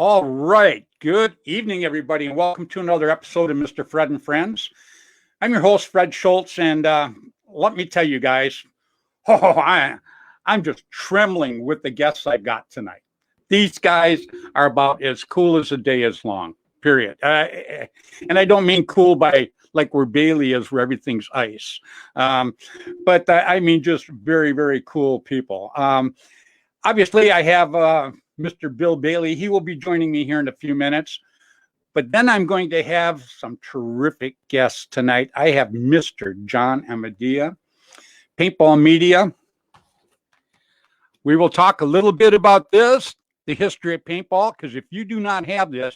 All right. Good evening, everybody, and welcome to another episode of Mr. Fred and Friends. I'm your host, Fred Schultz, and let me tell you guys, I'm just trembling with the guests I've got tonight. These guys are about as cool as the day is long, period. And I don't mean cool by like where Bailey is, where everything's ice. But I mean just very, very cool people. Obviously, I have Mr. Bill Bailey. He will be joining me here in a few minutes. But then I'm going to have some terrific guests tonight. I have Mr. John Amadea, Paintball Media. We will talk a little bit about this, the history of paintball, because if you do not have this,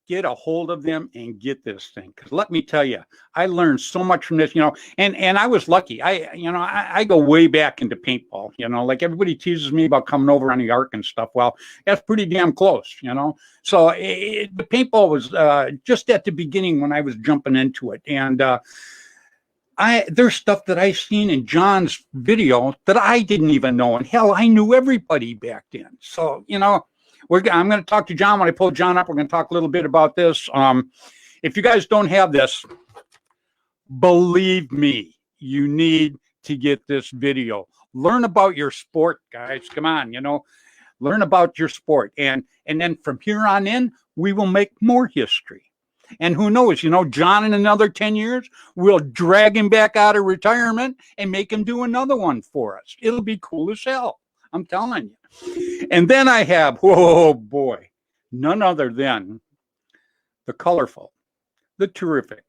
get a hold of them and get this thing. Because let me tell you, I learned so much from this, and I was lucky. I go way back into paintball, like everybody teases me about coming over on the arc and stuff. Well, that's pretty damn close, So the paintball was just at the beginning when I was jumping into it. And there's stuff that I've seen in John's video that I didn't even know. And hell, I knew everybody back then. So, I'm going to talk to John. When I pull John up, we're going to talk a little bit about this. If you guys don't have this, believe me, you need to get this video. Learn about your sport, guys. Come on, learn about your sport. And then from here on in, we will make more history. And who knows, John in another 10 years, we'll drag him back out of retirement and make him do another one for us. It'll be cool as hell. I'm telling you. And then I have, oh boy, none other than the colorful, the terrific,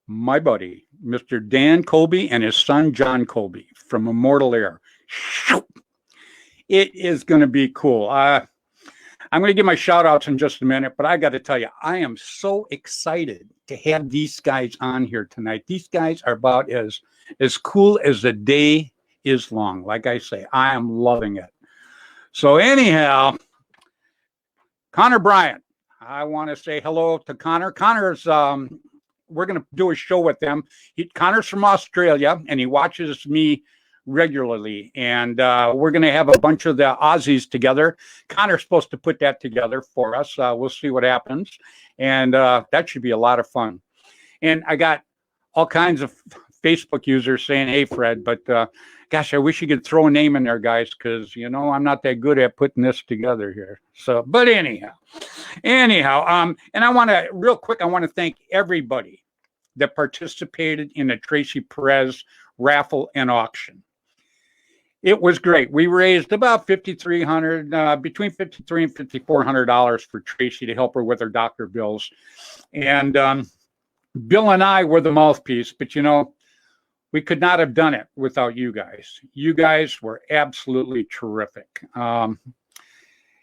my buddy, Mr. Dan Colby and his son, John Colby from Immortal Air. It is going to be cool. I'm going to give my shout outs in just a minute, but I got to tell you, I am so excited to have these guys on here tonight. These guys are about as cool as the day is long. Like I say, I am loving it. So anyhow, Connor Bryant, I want to say hello to Connor. Connor's, we're going to do a show with them. Connor's from Australia, and he watches me regularly. And we're going to have a bunch of the Aussies together. Connor's supposed to put that together for us. We'll see what happens. And that should be a lot of fun. And I got all kinds of Facebook users saying, hey, Fred, but gosh, I wish you could throw a name in there, guys, because, I'm not that good at putting this together here. So, but anyhow, and I want to, real quick, I want to thank everybody that participated in the Tracy Perez raffle and auction. It was great. We raised about $5,300, between $5,300 and $5,400 for Tracy to help her with her doctor bills. And Bill and I were the mouthpiece, but we could not have done it without you guys. You guys were absolutely terrific.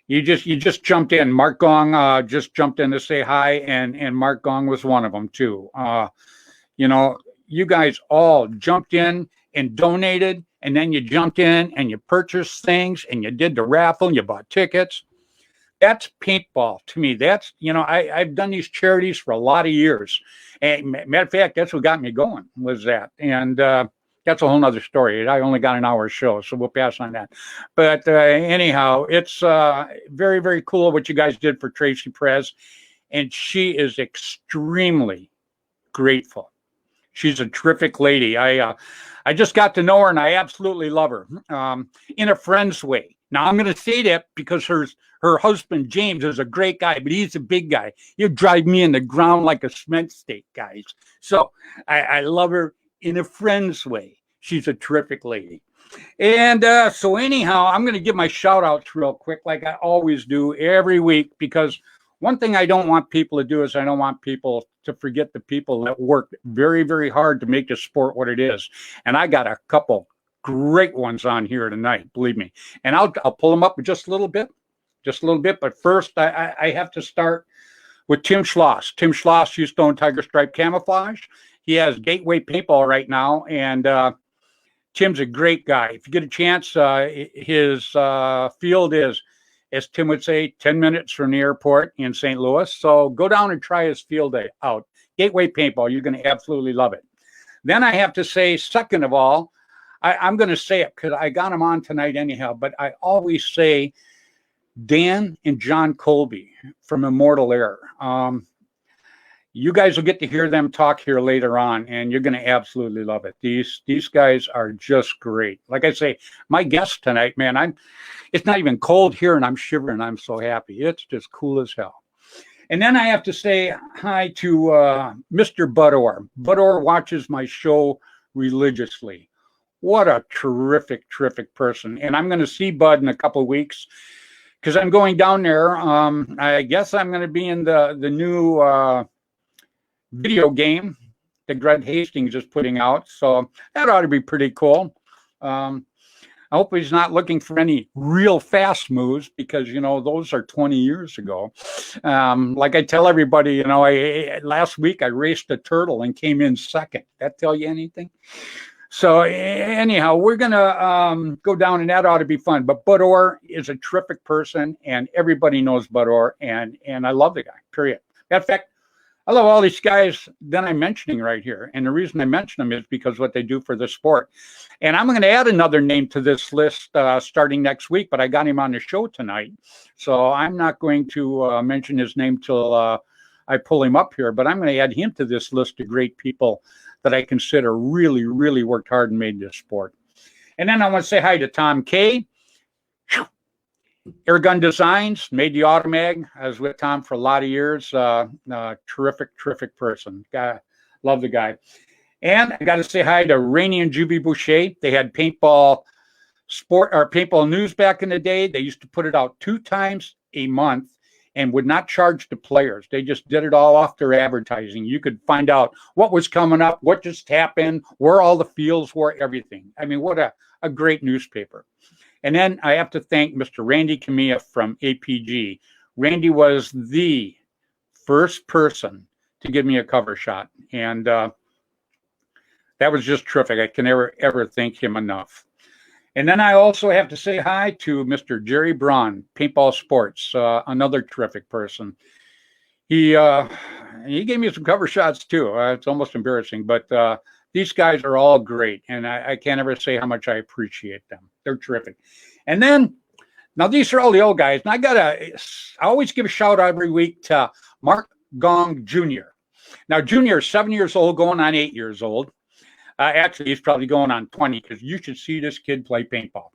You just jumped in. Mark Gong just jumped in to say hi, and Mark Gong was one of them too. You guys all jumped in and donated, and then you jumped in and you purchased things and you did the raffle and you bought tickets. That's paintball to me. That's, I've done these charities for a lot of years. And matter of fact, that's what got me going was that. And that's a whole nother story. I only got an hour show, so we'll pass on that. But anyhow, it's very, very cool what you guys did for Tracy Perez. And she is extremely grateful. She's a terrific lady. I just got to know her, and I absolutely love her in a friend's way. Now, I'm going to say that because her husband, James, is a great guy, but he's a big guy. He'll drive me in the ground like a cement stake, guys. So I love her in a friend's way. She's a terrific lady. And so anyhow, I'm going to give my shout outs real quick, like I always do every week, because one thing I don't want people to do is I don't want people to forget the people that worked very, very hard to make this sport what it is. And I got a couple great ones on here tonight, believe me. And I'll pull them up in just a little bit. But first, I have to start with Tim Schloss. Tim Schloss used to own Tiger Stripe Camouflage. He has Gateway Paintball right now, and Tim's a great guy. If you get a chance, his field is, as Tim would say, 10 minutes from the airport in St. Louis. So go down and try his field out. Gateway Paintball, you're going to absolutely love it. Then I have to say, second of all, I'm going to say it because I got him on tonight anyhow, but I always say Dan and John Colby from Immortal Air. You guys will get to hear them talk here later on, and you're going to absolutely love it. These guys are just great. Like I say, my guest tonight, man, it's not even cold here, and I'm shivering. I'm so happy. It's just cool as hell. And then I have to say hi to Mr. Bud Orr. Bud Orr watches my show religiously. What a terrific, terrific person. And I'm going to see Bud in a couple of weeks because I'm going down there. I guess I'm going to be in the new video game that Greg Hastings is putting out. So that ought to be pretty cool. I hope he's not looking for any real fast moves because, you know, those are 20 years ago. Like I tell everybody, you know, last week I raced a turtle and came in second. That tell you anything? So anyhow, we're going to go down and that ought to be fun. But Bud Orr is a terrific person and everybody knows Bud Orr and I love the guy, period. In fact, I love all these guys that I'm mentioning right here. And the reason I mention them is because what they do for the sport. And I'm going to add another name to this list starting next week, but I got him on the show tonight. So I'm not going to mention his name till I pull him up here, but I'm going to add him to this list of great people that I consider really, really worked hard and made this sport. And then I want to say hi to Tom Kay. Airgun Designs, made the Automag. I was with Tom for a lot of years. Terrific, terrific person. Love the guy. And I got to say hi to Rainey and Juvie Boucher. They had paintball news back in the day. They used to put it out 2 times a month and would not charge the players. They just did it all off their advertising. You could find out what was coming up, what just happened, where all the fields were, everything. I mean, what a great newspaper. And then I have to thank Mr. Randy Camilla from APG. Randy was the first person to give me a cover shot. And that was just terrific. I can never, ever thank him enough. And then I also have to say hi to Mr. Jerry Braun, Paintball Sports, another terrific person. He gave me some cover shots too. It's almost embarrassing, but these guys are all great, and I can't ever say how much I appreciate them. They're terrific. And then, now these are all the old guys, and I always give a shout out every week to Mark Gong Jr. Now, Jr. is 7 years old, going on 8 years old. Actually, he's probably going on 20 because you should see this kid play paintball.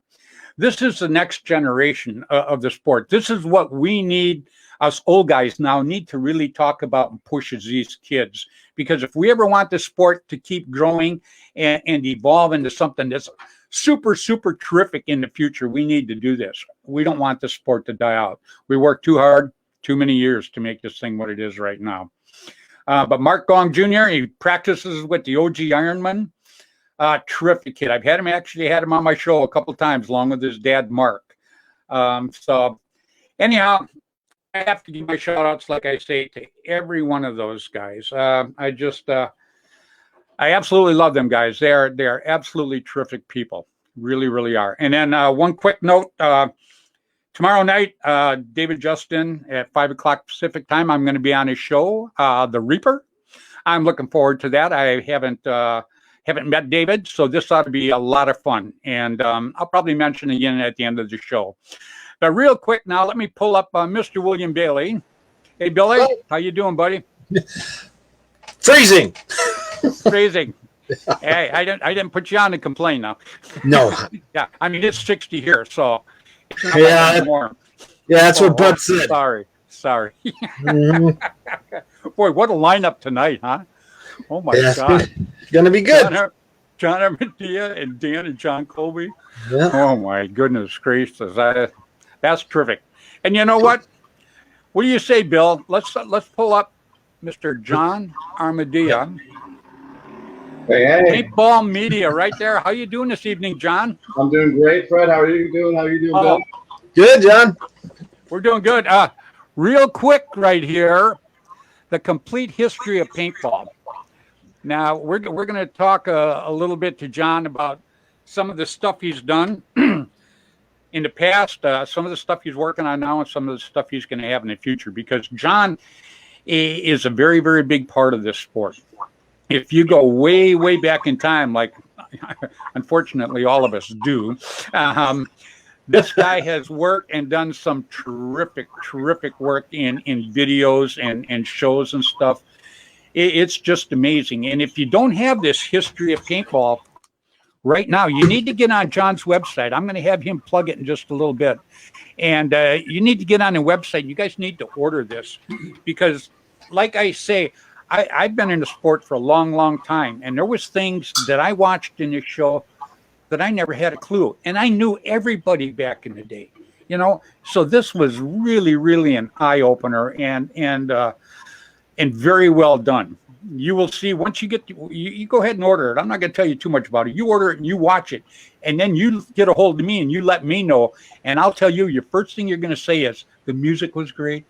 This is the next generation of the sport. This is what we need. Us old guys now need to really talk about and push as these kids, because if we ever want the sport to keep growing and evolve into something that's super, super terrific in the future, we need to do this. We don't want the sport to die out. We worked too hard, too many years to make this thing what it is right now. But Mark Gong Jr., he practices with the OG Ironman. Terrific kid. I've had him on my show a couple times along with his dad, Mark. So anyhow, I have to give my shout outs, like I say, to every one of those guys. I absolutely love them guys. They are absolutely terrific people. Really, really are. And then one quick note, tomorrow night, David Justin at 5 o'clock Pacific time, I'm going to be on his show, The Reaper. I'm looking forward to that. I haven't met David, so this ought to be a lot of fun. And I'll probably mention again at the end of the show. But real quick now, let me pull up Mr. William Bailey. Hey, Billy, how you doing, buddy? Freezing. Freezing. Hey, I didn't put you on to complain now. No. Yeah, I mean, it's 60 here, so it's not yeah, warm. Yeah, that's what Bud said. Sorry. Boy, what a lineup tonight, huh? Oh, my God. It's going to be good. John Armadia and Dan and John Colby. Yeah. Oh, my goodness gracious. That's terrific. And you know what? What do you say, Bill? Let's pull up Mr. John Armadia. Hey. Paintball Media right there. How you doing this evening, John? I'm doing great, Fred. How are you doing? Bill? Good, John. We're doing good. Real quick right here, the complete history of paintball. Now, we're going to talk a little bit to John about some of the stuff he's done in the past, some of the stuff he's working on now, and some of the stuff he's going to have in the future, because John is a very, very big part of this sport. If you go way, way back in time, like unfortunately all of us do, This guy has worked and done some terrific work in videos and shows and stuff. It's just amazing. And if you don't have this history of paintball right now, you need to get on John's website. I'm going to have him plug it in just a little bit. And you need to get on the website. You guys need to order this because, like I say, I've been in the sport for a long time. And there was things that I watched in this show that I never had a clue. And I knew everybody back in the day, So this was really an eye-opener and very well done. You will see once you get you go ahead and order it. I'm not going to tell you too much about it. You order it and you watch it, and then you get a hold of me and you let me know, and I'll tell you. Your first thing you're going to say is the music was great,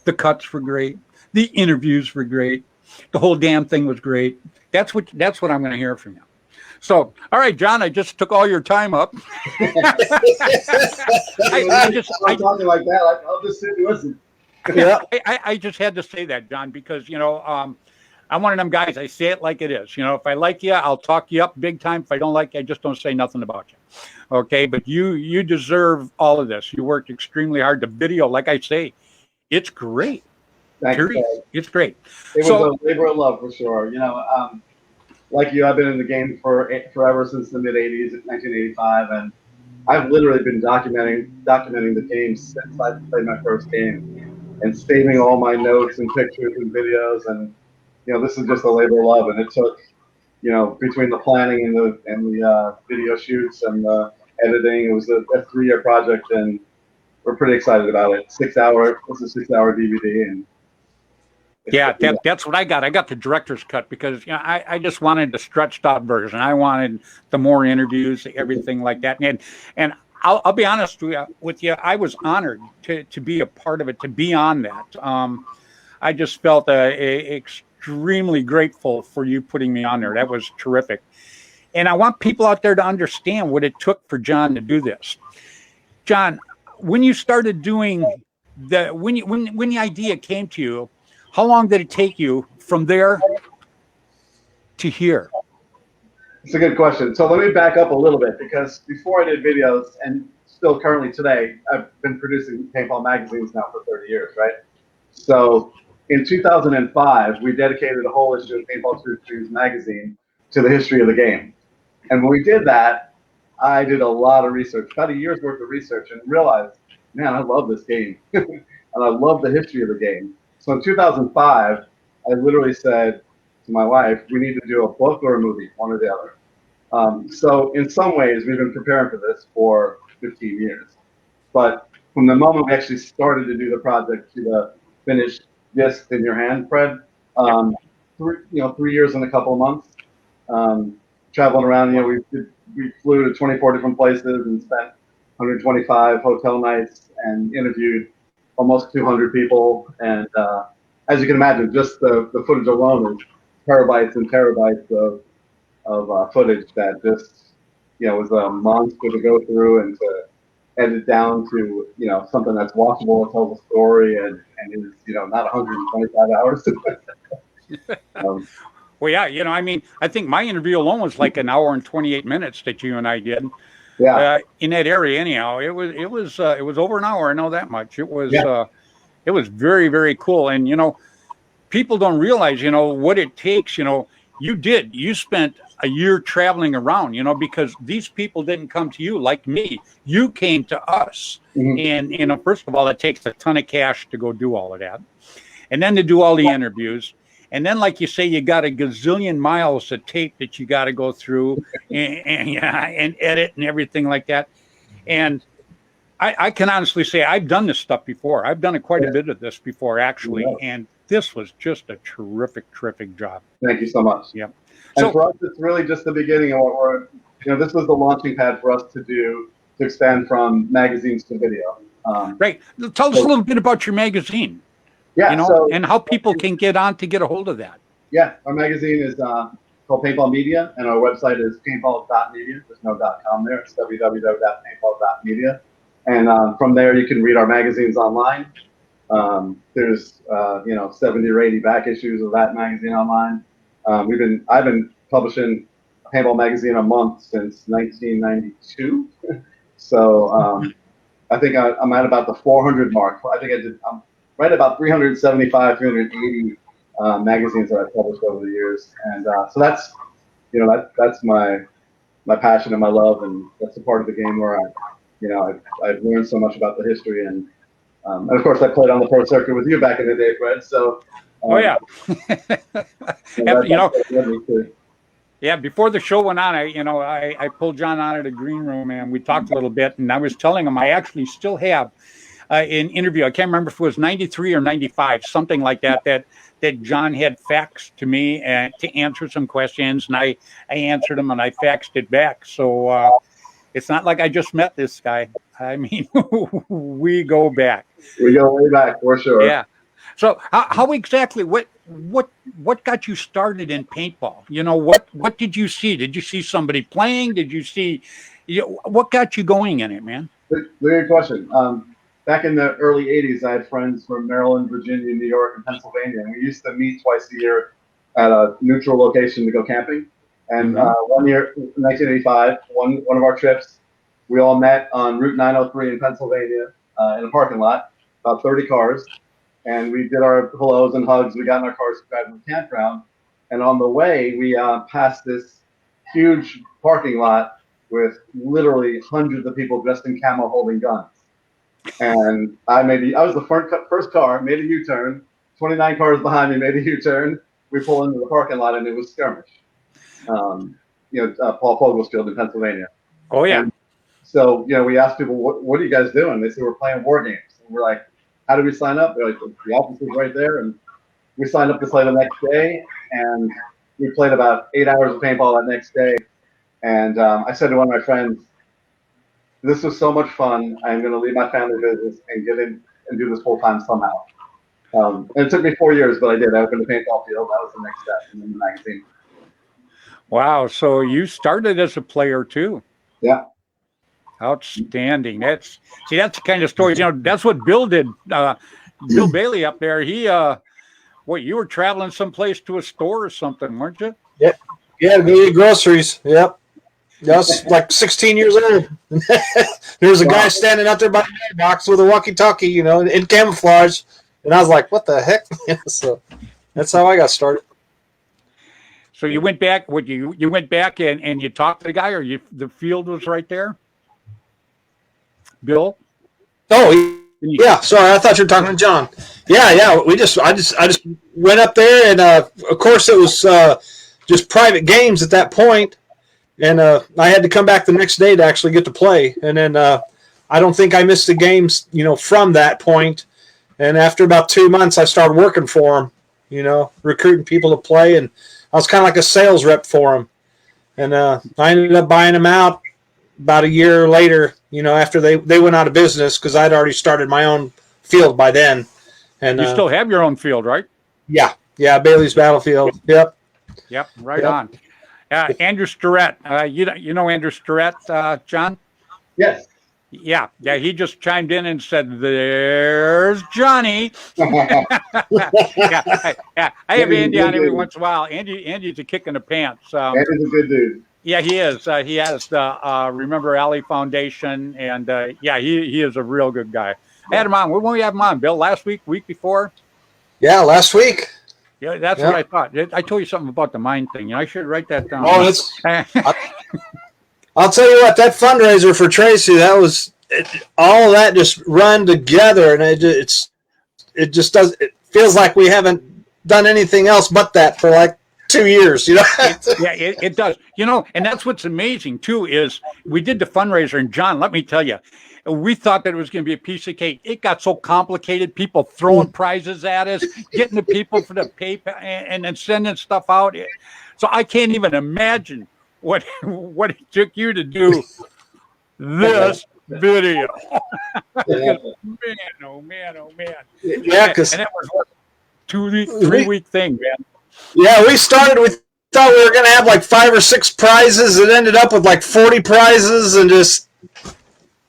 the cuts were great, the interviews were great, the whole damn thing was great. That's what I'm going to hear from you. So, all right, John, I just took all your time up. I'm talking like that. I'll just sit and listen. Yeah, I just had to say that, John, because I'm one of them guys. I say it like it is. If I like you, I'll talk you up big time. If I don't like you, I just don't say nothing about you. Okay, but you deserve all of this. You worked extremely hard. The video, like I say, it's great. Thanks, it's great. It was a labor of love for sure. Like you, I've been in the game forever since the mid '80s, 1985, and I've literally been documenting the game since I played my first game. And saving all my notes and pictures and videos, and this is just a labor of love. And it took, between the planning and the video shoots and the editing, it was a 3-year project, and we're pretty excited about it. 6-hour, it's a 6-hour DVD, and that's what I got. I got the director's cut because I just wanted the stretched out version. I wanted the more interviews, everything like that, and I'll be honest with you. I was honored to be a part of it, to be on that. I just felt extremely grateful for you putting me on there. That was terrific. And I want people out there to understand what it took for John to do this. John, when you started doing when the idea came to you, how long did it take you from there to here? It's a good question. So let me back up a little bit, because before I did videos, and still currently today, I've been producing paintball magazines now for 30 years, right? So in 2005, we dedicated a whole issue of Paintball Truth Dreams magazine to the history of the game. And when we did that, I did a lot of research, about a year's worth of research, and realized, man, I love this game. And I love the history of the game. So in 2005, I literally said to my wife, we need to do a book or a movie, one or the other. So in some ways, we've been preparing for this for 15 years. But from the moment we actually started to do the project to the finished disc in your hand, Fred, 3 years and a couple of months, traveling around. We flew to 24 different places and spent 125 hotel nights and interviewed almost 200 people. And as you can imagine, just the footage alone is terabytes and terabytes of footage that just was a monster to go through and to edit down to something that's watchable, that tells a story, and is not 125 hours. Well, yeah, I think my interview alone was like an hour and 28 minutes that you and I did. Yeah. In that area, anyhow, it was over an hour. I know that much. It was it was very, very cool. And people don't realize what it takes. You spent a year traveling around, because these people didn't come to you like me. You came to us. Mm-hmm. And first of all, it takes a ton of cash to go do all of that, and then to do all the interviews. And then, like you say, you got a gazillion miles of tape that you got to go through and edit and everything like that. And I can honestly say I've done this stuff before. I've done quite a bit of this before, actually. Yeah. And this was just a terrific job. Thank you so much. Yeah. And for us, it's really just the beginning of what we're, this was the launching pad for us to expand from magazines to video. Right. Tell us a little bit about your magazine. Yeah, and how people can get a hold of that. Yeah, our magazine is called Paintball Media, and our website is paintball.media. There's no .com there. It's www.paintball.media. And from there, you can read our magazines online. There's 70 or 80 back issues of that magazine online. I've been publishing a Paintball magazine a month since 1992, So I think I'm at about the 400 mark. I think I'm right about 375, 380 magazines that I've published over the years, and so that's that's my passion and my love, and that's the part of the game where I've learned so much about the history, and of course I played on the pro circuit with you back in the day, Fred. So Oh yeah. that, Yeah, before the show went on, I pulled John out of the green room and we talked a little bit, and I was telling him I actually still have an interview. I can't remember if it was 93 or 95, something like that John had faxed to me to answer some questions, and I answered them and I faxed it back. So it's not like I just met this guy. I mean, we go back. We go way back for sure. Yeah. So how exactly what got you started in paintball? What did you see? Did you see somebody playing? Did you see what got you going in it, man? Good question. Back in the early 80s, I had friends from Maryland, Virginia, New York, and Pennsylvania, and we used to meet twice a year at a neutral location to go camping. And one year, in 1985, one of our trips, we all met on Route 903 in Pennsylvania in a parking lot, about 30 cars. And we did our hellos and hugs. We got in our cars, driving to the campground. And on the way, we passed this huge parking lot with literally hundreds of people dressed in camo holding guns. And I was the first car, made a U-turn. 29 cars behind me made a U-turn. We pull into the parking lot, and it was skirmish. Paul Fogel's field in Pennsylvania. Oh, yeah. And so, we asked people, what are you guys doing? They said, we're playing war games. And we're like, how do we sign up? They're like, the office is right there. And we signed up to play the next day. And we played about 8 hours of paintball that next day. And I said to one of my friends, this was so much fun. I'm going to leave my family business and get in and do this full time somehow. And it took me 4 years, but I did. I opened a paintball field. That was the next step in the magazine. Wow. So you started as a player too. Yeah. Outstanding. That's the kind of story. That's what Bill did. Bill Bailey up there. He, you were traveling someplace to a store or something, weren't you? Yep. Yeah, to go get groceries. Yep. I was like 16 years old. There was a guy standing out there by the mailbox with a walkie-talkie, in camouflage, and I was like, "What the heck?" So that's how I got started. So you went back. You went back and you talked to the guy, or the field was right there? Bill? Oh, yeah. Sorry, I thought you were talking to John. Yeah. I just went up there, and of course it was just private games at that point, and I had to come back the next day to actually get to play. And then I don't think I missed the games, from that point. And after about 2 months, I started working for them, recruiting people to play, and I was kind of like a sales rep for them. And I ended up buying them out about a year later, after they went out of business, because I'd already started my own field by then. And you still have your own field, right? Yeah, Bailey's Battlefield. Yep, right on. Andrew Starrett, you know Andrew Starrett, John? Yes. Yeah, he just chimed in and said, "There's Johnny." I have Andy on every once in a while. Andy's a kick in the pants. Andy's a good dude. Yeah, he is. He has the Remember Alley Foundation, and he is a real good guy. I had him on. When we have him on, Bill? Last week week before? Yeah, last week. Yeah, that's what I thought. I told you something about the mine thing. I should write that down. Oh, I'll tell you what, that fundraiser for Tracy, that was all of that just run together, and it feels like we haven't done anything else but that for like 2 years, it does. And that's what's amazing too, is we did the fundraiser, and John, let me tell you, we thought that it was going to be a piece of cake. It got so complicated, people throwing prizes at us, getting the people for the paper, and then sending stuff out. So I can't even imagine what it took you to do this video. Man, oh man. Yeah, because and that was what, 2-3 week thing, man. Yeah, we thought we were going to have like 5 or 6 prizes. It ended up with like 40 prizes and just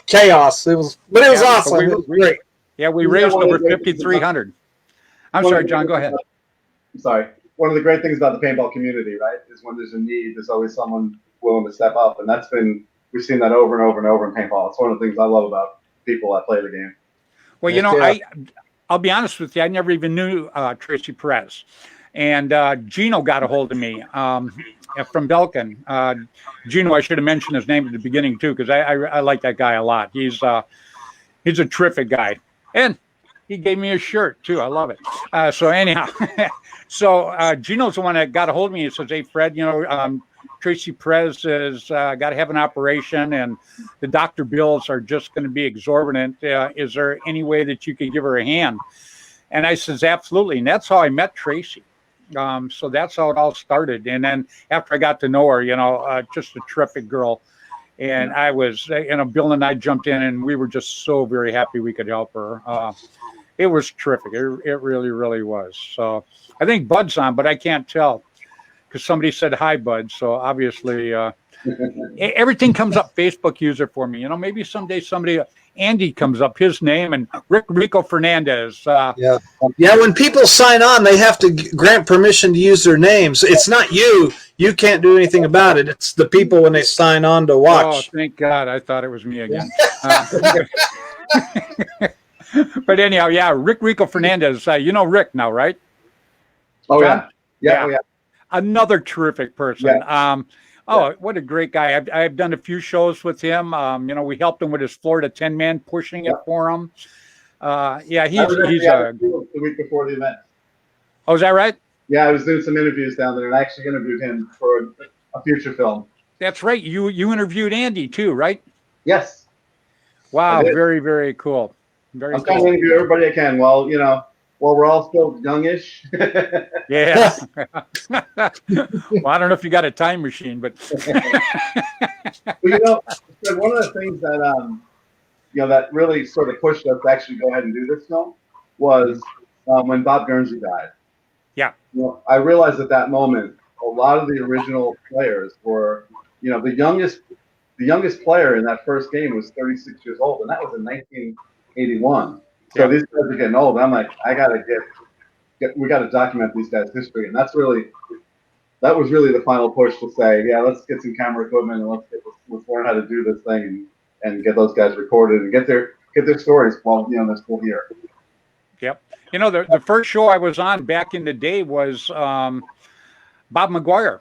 chaos. It was awesome. It was great. Yeah, we raised over 5,300. I'm sorry, John, go ahead. I'm sorry. One of the great things about the paintball community, right, is when there's a need, there's always someone willing to step up. And that's been we've seen that over and over and over in paintball. It's one of the things I love about people that play the game. Well, you know, I'll be honest with you. I never even knew Tracy Perez. And Gino got a hold of me from Belkin. Gino, I should have mentioned his name at the beginning, too, because I like that guy a lot. He's a terrific guy. And he gave me a shirt, too. I love it. So anyhow, Gino's the one that got a hold of me. He says, hey, Fred, you know, Tracy Perez has got to have an operation, and the doctor bills are just going to be exorbitant. Is there any way that you could give her a hand? And I says, absolutely. And that's how I met Tracy. So that's how it all started. And then after I got to know her, you know, just a terrific girl. And I was, you know, Bill and I jumped in, and we were just so very happy we could help her. It was terrific. It really, really was. So I think Bud's on, but I can't tell because somebody said hi, Bud. So obviously everything comes up Facebook user for me. You know, maybe someday somebody, Andy comes up, his name, and Rico Fernandez. Yeah. When people sign on, they have to grant permission to use their names. It's not you. You can't do anything about it. It's the people when they sign on to watch. Oh, thank God. I thought it was me again. But anyhow, yeah, Rico Fernandez. You know Rick now, right? Oh, John? Yeah. Oh, yeah. Another terrific person. Yeah. What a great guy. I've done a few shows with him. You know, we helped him with his Florida 10-man, pushing it for him. He's the week before the event. Oh, is that right? Yeah, I was doing some interviews down there, and I actually interviewed him for a future film. That's right. You interviewed Andy too, right? Yes. Wow, very, very cool. I'm trying to interview everybody I can. Well, you know, we're all still youngish. Yeah. Well, I don't know if you got a time machine, but But you know, one of the things that you know that really sort of pushed us to actually go ahead and do this film was when Bob Guernsey died. Yeah. You know, I realized at that moment a lot of the original players were, you know, the youngest player in that first game was 36 years old, and that was in 1981. So these guys are getting old. I'm like, we got to document these guys' history, and that was really the final push to say, yeah, let's get some camera equipment and let's learn how to do this thing and get those guys recorded and get their stories while, you know, they're still here. Yep. You know, the first show I was on back in the day was Bob McGuire.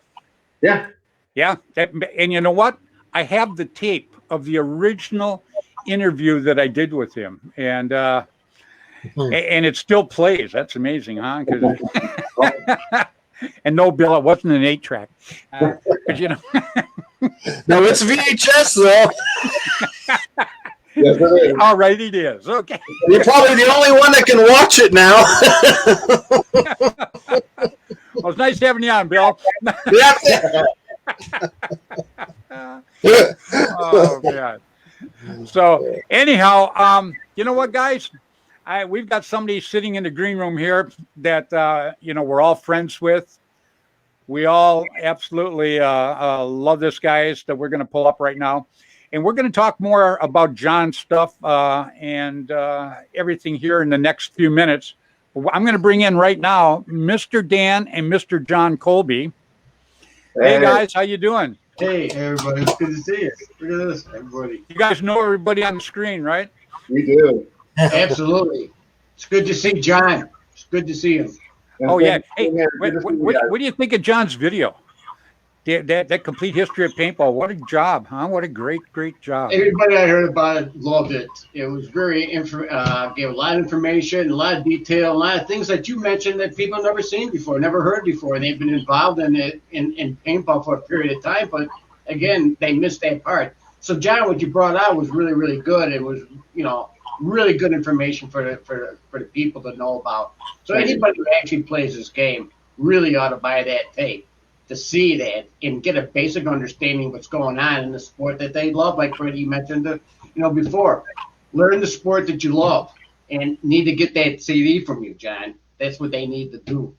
Yeah. Yeah. And you know what? I have the tape of the original interview that I did with him, and it still plays. That's amazing, huh? And no, Bill, it wasn't an 8-track. But you know, no, it's VHS though. Yes, it is. All right, it is. Okay. You're probably the only one that can watch it now. Well, it's nice having you on, Bill. Oh God. So anyhow, you know what, guys? We've got somebody sitting in the green room here that you know, we're all friends with. We all absolutely love this guys that we're going to pull up right now, and we're going to talk more about John's stuff and everything here in the next few minutes. I'm going to bring in right now Mr. Dan and Mr. John Colby. Hey guys, how you doing? Hey, everybody. It's good to see you. Look at this, everybody. You guys know everybody on the screen, right? We do. Absolutely. It's good to see John. It's good to see him. Oh, yeah. Hey, what do you think of John's video? That complete history of paintball. What a job, huh? What a great, great job. Everybody I heard about it loved it. It was very, gave a lot of information, a lot of detail, a lot of things that you mentioned that people never seen before, never heard before. They've been involved in it in paintball for a period of time, but again, they missed that part. So, John, what you brought out was really, really good. It was, you know, really good information for the people to know about. So anybody who actually plays this game really ought to buy that tape to see that and get a basic understanding of what's going on in the sport that they love, like Freddy mentioned, before. Learn the sport that you love and need to get that CD from you, John. That's what they need to do.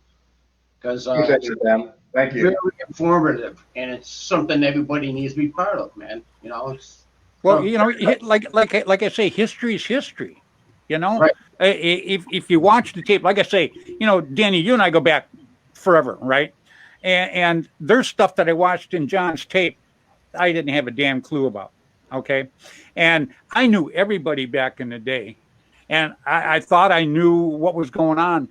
Because Thank you. Very informative, and it's something everybody needs to be part of, man. You know, it's you know, like I say, history is history. You know, right. If you watch the tape, like I say, you know, Danny, you and I go back forever, right? And there's stuff that I watched in John's tape I didn't have a damn clue about. Okay. And I knew everybody back in the day. And I thought I knew what was going on.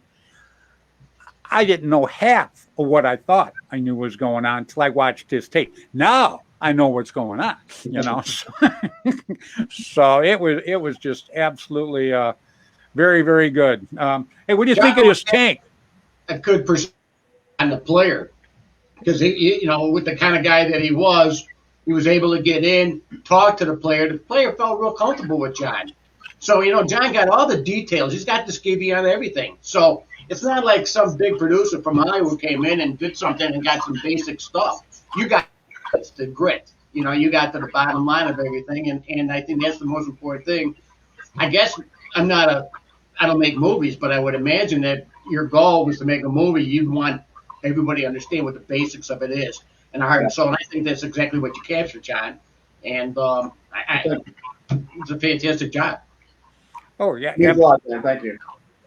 I didn't know half of what I thought I knew was going on until I watched this tape. Now I know what's going on, you know. So it was just absolutely very, very good. Hey, what do you think of this tank? A good percent on the player, because you know, with the kind of guy that he was able to get in, talk to the player. The player felt real comfortable with John. So, you know, John got all the details. He's got the skivvy on everything. So it's not like some big producer from Hollywood came in and did something and got some basic stuff. You got the grit. You know, you got to the bottom line of everything, and I think that's the most important thing. I guess I don't make movies, but I would imagine that your goal was to make a movie. You'd want everybody to understand what the basics of it is and the heart and soul. And I think that's exactly what you captured, John. And it's a fantastic job. Oh, yeah. Means a lot, man. Thank you.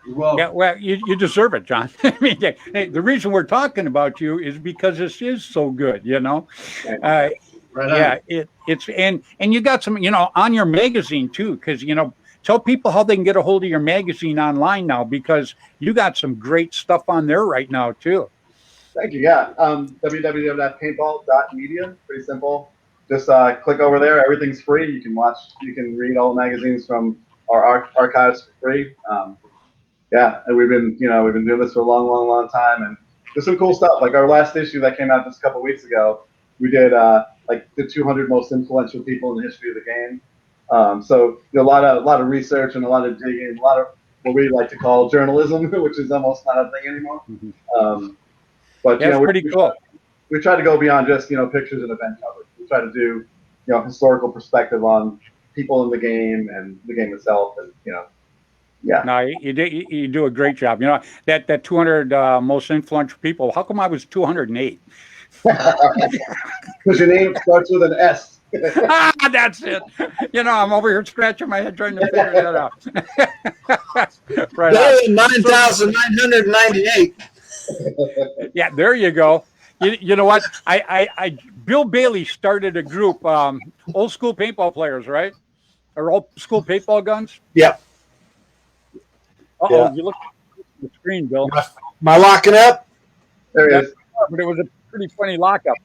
Yeah, well, you deserve it, John. I mean, hey, the reason we're talking about you is because this is so good, you know. Right yeah, it's and you got some, you know, on your magazine too, because you know, tell people how they can get a hold of your magazine online now, because you got some great stuff on there right now too. Thank you. Yeah, www.paintball.media. Pretty simple. Just click over there. Everything's free. You can watch. You can read all the magazines from our archives for free. Yeah, and we've been doing this for a long time, and there's some cool stuff. Like our last issue that came out just a couple weeks ago, we did like the 200 most influential people in the history of the game. So a lot of research and a lot of digging, a lot of what we like to call journalism, which is almost not a thing anymore. But that's pretty cool. We try to go beyond just pictures and event coverage. We try to do historical perspective on people in the game and the game itself, and yeah. No, you do a great job. You know, that 200 most influential people. How come I was 208? Because your name starts with an S. That's it. You know, I'm over here scratching my head trying to figure that out. Right. 9,998. Yeah, there you go. You know what? I Bill Bailey started a group, old school paintball players, right? Or old school paintball guns. Yep. You look at the screen, Bill. Am I locking up? There it is. But it was a pretty funny lockup.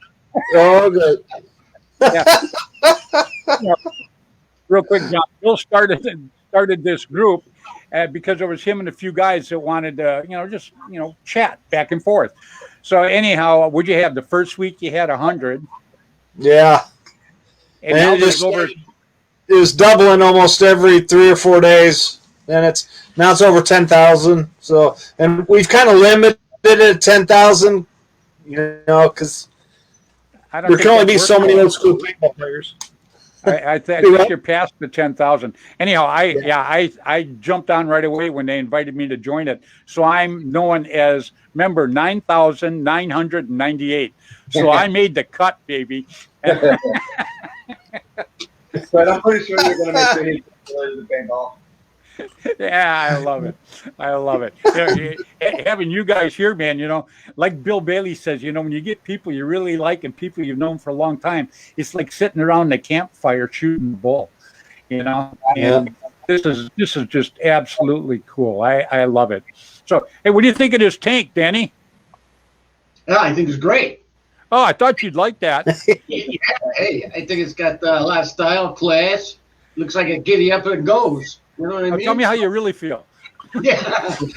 Oh, good. Yeah. Real quick, John. Bill started this group because there was him and a few guys that wanted to, just chat back and forth. So anyhow, what'd you have? The first week you had 100. Yeah. And now it was doubling almost every 3 or 4 days. And now it's over 10,000. So, and we've kind of limited it at 10,000, because there can only be so many old school paintball players. I think you're past the 10,000. Anyhow, I jumped on right away when they invited me to join it. So I'm known as member 9,998. So I made the cut, baby. But I'm pretty sure you're going to make sure he's related to paintball. Yeah, I love it. Having you guys here, man, like Bill Bailey says, when you get people you really like and people you've known for a long time, it's like sitting around the campfire shooting the bull, and this is just absolutely cool. I love it. So, hey, what do you think of this tank, Danny? Yeah, I think it's great. Oh, I thought you'd like that. Yeah, hey, I think it's got a lot of style, class. Looks like a giddy up and goes. You know what I mean? Tell me how you really feel. Yeah. I think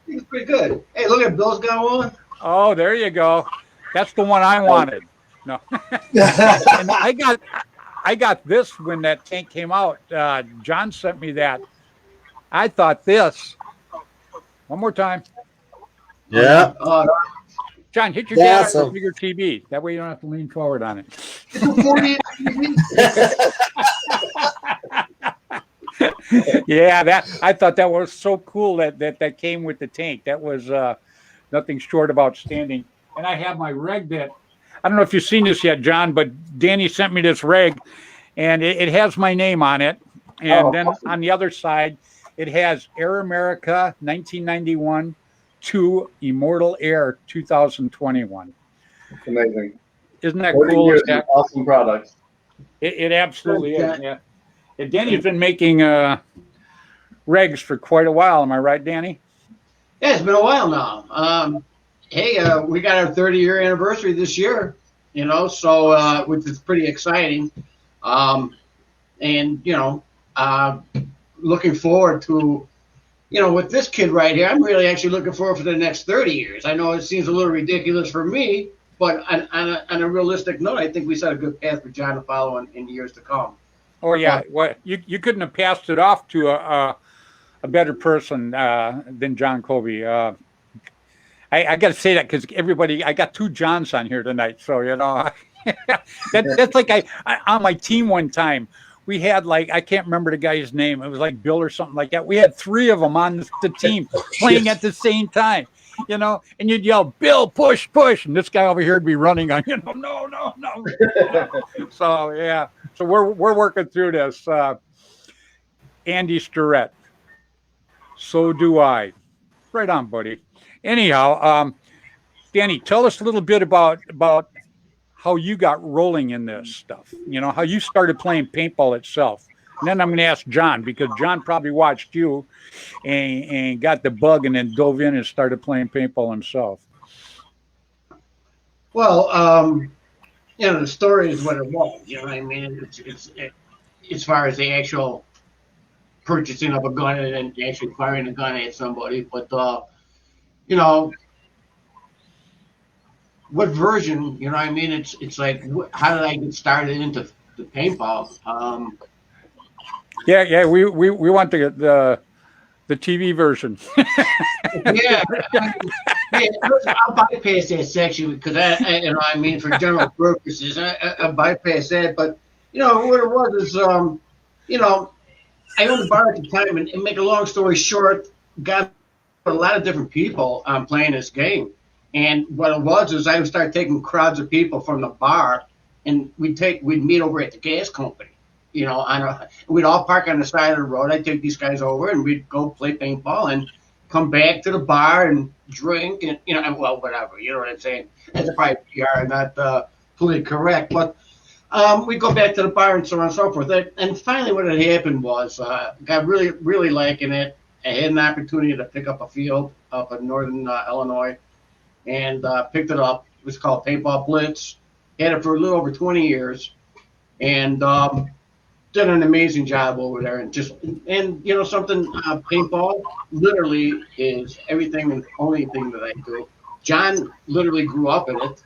it's pretty good. Hey, look at Bill's got one. Oh, there you go. That's the one I wanted. No. And I got this when that tank came out. John sent me that. I thought this. One more time. Yeah. John, hit your gas on a bigger TV. That way you don't have to lean forward on it. Yeah, I thought that was so cool that came with the tank. That was nothing short of outstanding. And I have my reg that I don't know if you've seen this yet, John, but Danny sent me this reg, and it has my name on it. And then on the other side, it has Air America 1991 to Immortal Air 2021. It's amazing. Isn't that 40 cool? years of awesome products. It absolutely Yeah. is. Yeah. And Danny's been making regs for quite a while. Am I right, Danny? Yeah, it's been a while now. Hey, we got our 30-year anniversary this year, so which is pretty exciting. And looking forward to, with this kid right here, I'm really actually looking forward for the next 30 years. I know it seems a little ridiculous for me, but on a realistic note, I think we set a good path for John to follow in years to come. Oh yeah. Well, you couldn't have passed it off to a better person than John Colby. I got to say that because I got two Johns on here tonight. So, that's like I on my team one time, we had I can't remember the guy's name. It was like Bill or something like that. We had three of them on the team playing at the same time, and you'd yell, Bill, push, push. And this guy over here would be running on, no. So, yeah. So we're working through this. Andy Sturrett. So do I. Right on, buddy. Anyhow, Danny, tell us a little bit about how you got rolling in this stuff. How you started playing paintball itself. And then I'm going to ask John, because John probably watched you and got the bug and then dove in and started playing paintball himself. Well, the story is what it was. I mean? It's as far as the actual purchasing of a gun and actually firing a gun at somebody, but what version? I mean? It's like, how did I get started into the paintball? Yeah, we want the TV version. Yeah, I'll bypass that section because I for general purposes, I bypass that. But what it was is, I owned a bar at the time, and make a long story short, got a lot of different people playing this game. And what it was is I would start taking crowds of people from the bar, and we'd meet over at the gas company. We'd all park on the side of the road. I'd take these guys over, and we'd go play paintball and come back to the bar and drink and whatever. You know what I'm saying? That's probably PR, not fully correct, but we go back to the bar and so on and so forth. And finally, what had happened was got really, really liking it. I had an opportunity to pick up a field up in northern Illinois, and picked it up. It was called Paintball Blitz. Had it for a little over 20 years, and did an amazing job over there. And something, paintball literally is everything and only thing that I do. John literally grew up in it,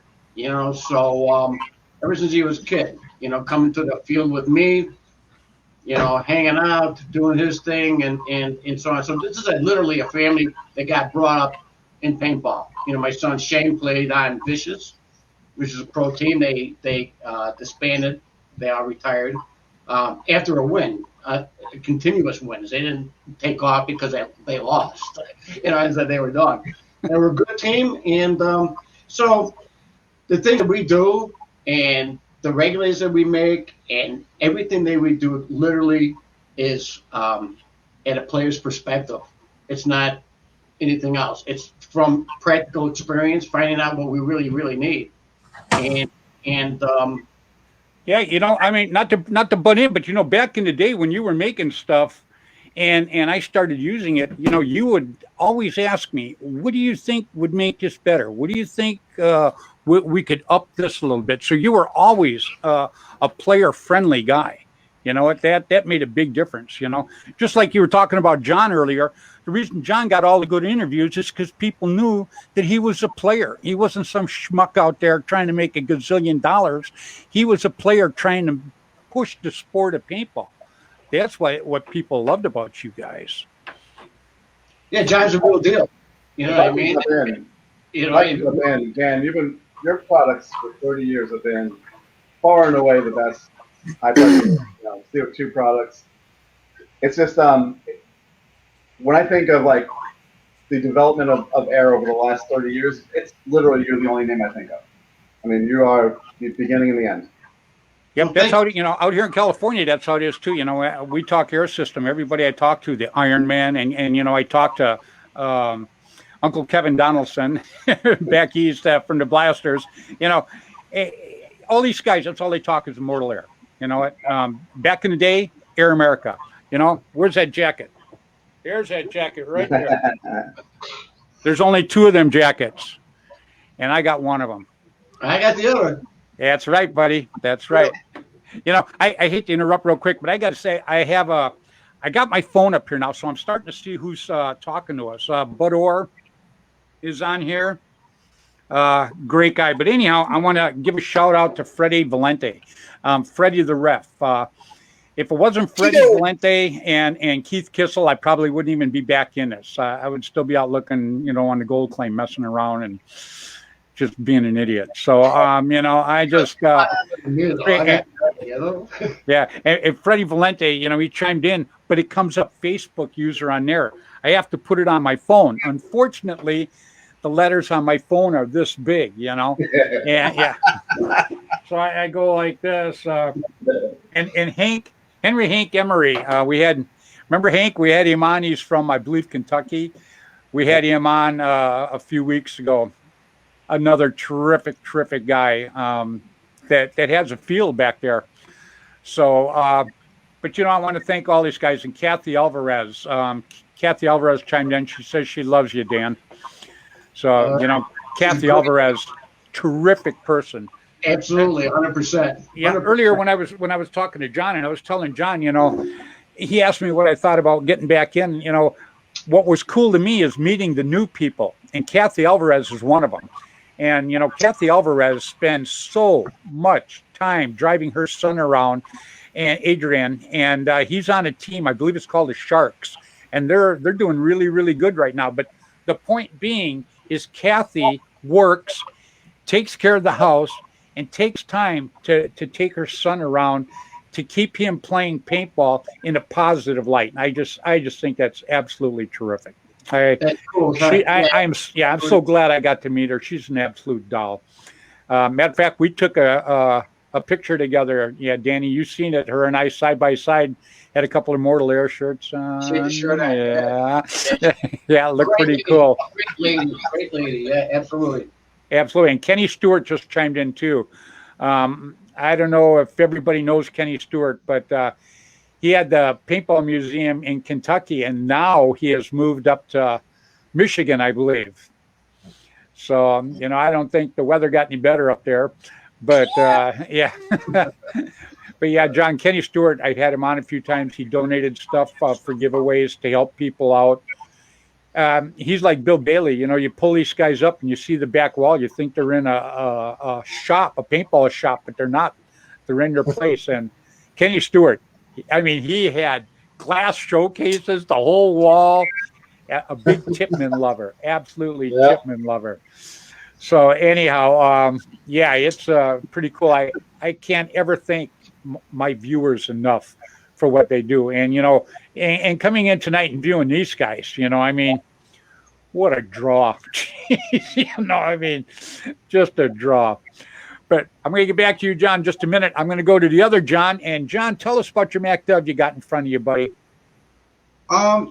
so ever since he was a kid, coming to the field with me, hanging out, doing his thing, and so on. So this is literally a family that got brought up in paintball. My son Shane played on Vicious, which is a pro team. They disbanded. They all retired after a win, continuous wins. They didn't take off because they lost. I said they were done. They were a good team, and so the thing that we do and the regulars that we make and everything that we do literally is at a player's perspective. It's not anything else. It's from practical experience, finding out what we really, really need. And yeah, I mean, not to butt in, but back in the day when you were making stuff and I started using it, you would always ask me, what do you think would make this better? What do you think we could up this a little bit? So you were always a player-friendly guy. That made a big difference, Just like you were talking about John earlier, the reason John got all the good interviews is because people knew that he was a player. He wasn't some schmuck out there trying to make a gazillion dollars. He was a player trying to push the sport of paintball. That's what people loved about you guys. Yeah, John's a real deal. What I mean? Dan, your products for 30 years have been far and away the best CO2 products. It's just when I think of the development of air over the last 30 years, it's literally you're the only name I think of. I mean, you are the beginning and the end. Yep, that's how out here in California, that's how it is too. We talk air system. Everybody I talk to, the Iron Man, and I talked to Uncle Kevin Donaldson back east from the Blasters. All these guys, that's all they talk is mortal air. You know what? Back in the day, Air America. You know, where's that jacket? There's that jacket right there. There's only 2 of them jackets, and I got one of them. I got the other one. That's right, buddy. That's right. You know, I hate to interrupt real quick, but I got to say, I got my phone up here now, so I'm starting to see who's talking to us. Bud Orr is on here. Great guy. But anyhow, I want to give a shout out to Freddy Valente, Freddy the ref. If it wasn't Freddy Valente and Keith Kissel, I probably wouldn't even be back in this. I would still be out looking, you know, on the gold claim, messing around and just being an idiot. So, you know, I just yeah. And Freddy Valente, you know, he chimed in, but it comes up Facebook user on there. I have to put it on my phone. Unfortunately, the letters on my phone are this big, you know. And yeah. So I go like this. And Henry Hank Emery, remember Hank? We had him on. He's from, I believe, Kentucky. We had him on a few weeks ago. Another terrific guy that has a field back there. So, but you know, I want to thank all these guys. And Kathy Alvarez chimed in. She says she loves you, Dan. So, you know, Kathy Alvarez, terrific person. Absolutely, 100%. Yeah. Earlier when I was talking to John, and I was telling John, you know, he asked me what I thought about getting back in. You know, what was cool to me is meeting the new people, and Kathy Alvarez is one of them. And you know, Kathy Alvarez spends so much time driving her son around, and Adrian, and he's on a team. I believe it's called the Sharks, and they're doing really good right now. But the point being is Kathy works, takes care of the house, and takes time to take her son around to keep him playing paintball in a positive light. And I just think that's absolutely terrific. That's cool. I'm so glad I got to meet her. She's an absolute doll. Matter of fact, we took a picture together. Yeah, Danny, you've seen it. Her and I side by side had a couple of Mortal Air shirts on. Yeah, yeah, looked pretty cool. Great lady. Yeah, absolutely. Absolutely. And Kenny Stewart just chimed in too. I don't know if everybody knows Kenny Stewart, but he had the paintball museum in Kentucky, and now he has moved up to Michigan, I believe. So, you know, I don't think the weather got any better up there, but yeah. But yeah, John, Kenny Stewart, I've had him on a few times. He donated stuff for giveaways to help people out. He's like Bill Bailey. You know, you pull these guys up and you see the back wall. You think they're in a shop, a paintball shop, but they're not. They're in their place. And Kenny Stewart, I mean, he had glass showcases, the whole wall. A big Tipman lover, absolutely Tipman lover. So anyhow, yeah, it's pretty cool. I can't ever thank my viewers enough for what they do. And, you know, and coming in tonight and viewing these guys, you know, I mean, what a draw. You know, I mean, just a draw. But I'm going to get back to you, John, in just a minute. I'm going to go to the other John. And, John, tell us about your Mac Dove you got in front of you, buddy.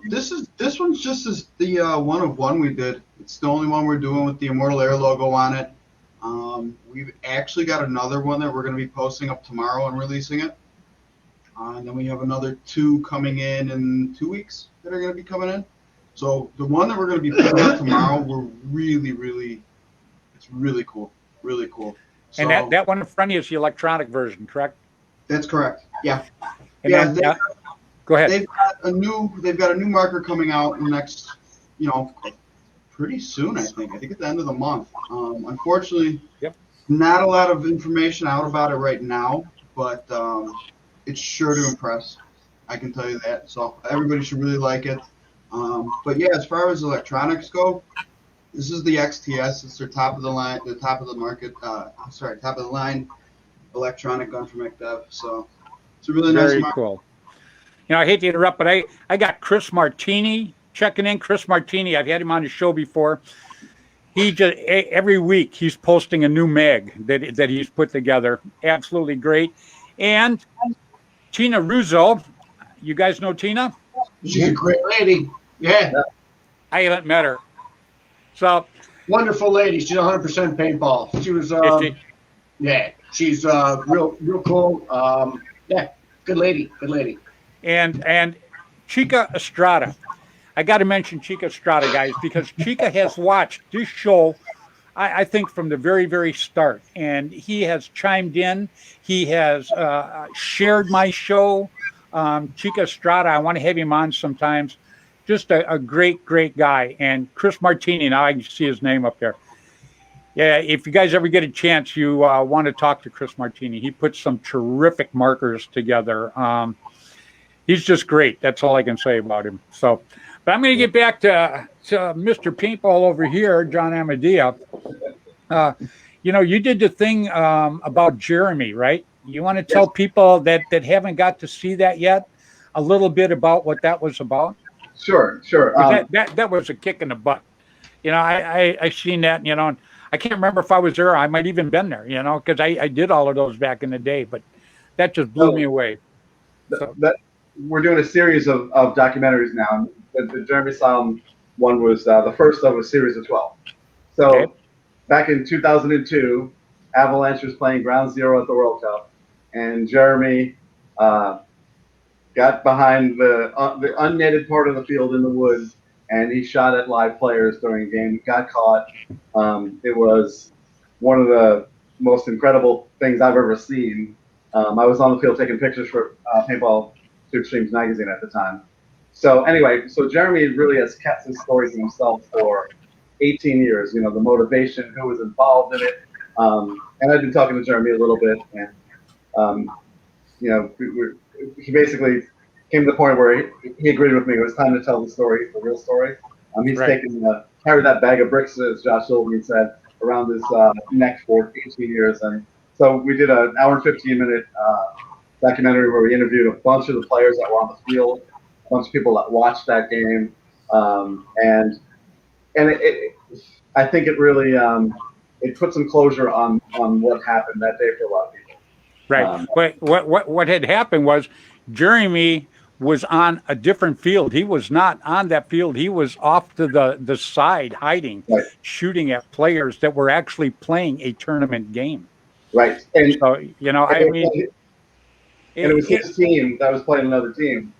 This one's just as the one of one we did. It's the only one we're doing with the Immortal Air logo on it. We've actually got another one that we're going to be posting up tomorrow and releasing it. And then we have another 2 coming in 2 weeks that are going to be coming in. So the one that we're going to be putting out tomorrow, we're it's really cool, really cool. So, and that one in front of you is the electronic version, correct? That's correct. Yeah. And yeah. then, go ahead. They've got a new marker coming out in the next, you know, pretty soon. I think at the end of the month. Unfortunately, not a lot of information out about it right now, but it's sure to impress. I can tell you that. So everybody should really like it. But yeah, as far as electronics go, this is the XTS. It's their top of the line electronic gun for MacDev. So it's a really nice Very cool. You know, I hate to interrupt, but I got Chris Martini checking in. Chris Martini, I've had him on the show before. He just every week he's posting a new mag that he's put together. Absolutely great. And Tina Russo, you guys know Tina? She's a great lady. Yeah. I haven't met her. So wonderful lady. She's 100% paintball. She was she? yeah. She's real cool. Yeah, good lady, good lady. And Chica Estrada. I got to mention Chica Estrada, guys, because Chica has watched this show, I think, from the very, very start. And he has chimed in. He has shared my show. Chica Estrada, I want to have him on sometimes. Just a great, great guy. And Chris Martini, now I can see his name up there. Yeah, if you guys ever get a chance, you want to talk to Chris Martini. He puts some terrific markers together. He's just great. That's all I can say about him. So, but I'm going to get back to Mr. Paintball over here, John Amadea. You did the thing about Jeremy, right? You want to tell people that haven't got to see that yet a little bit about what that was about? Sure. That was a kick in the butt. I seen that, and I can't remember if I was there. I might even been there, because I did all of those back in the day, but that just blew me away. We're doing a series of documentaries now. The Jeremy Solomon one was the first of a series of 12. So back in 2002, Avalanche was playing Ground Zero at the World Cup, and Jeremy got behind the unnetted part of the field in the woods, and he shot at live players during a game. He got caught. It was one of the most incredible things I've ever seen. I was on the field taking pictures for Paintball Two Extremes magazine at the time. So anyway, Jeremy really has kept his story to himself for 18 years. The motivation, who was involved in it. And I've been talking to Jeremy a little bit, and he basically came to the point where he agreed with me. It was time to tell the real story. He's carried that bag of bricks, as Josh Silverman said, around his neck for 18 years. And so we did an hour and 15-minute documentary where we interviewed a bunch of the players that were on the field, a bunch of people that watched that game, and I think it really it put some closure on what happened that day for a lot of people. Right. What had happened was Jeremy was on a different field. He was not on that field. He was off to the side, hiding, shooting at players that were actually playing a tournament game. Right. And so and it was his team that was playing another team.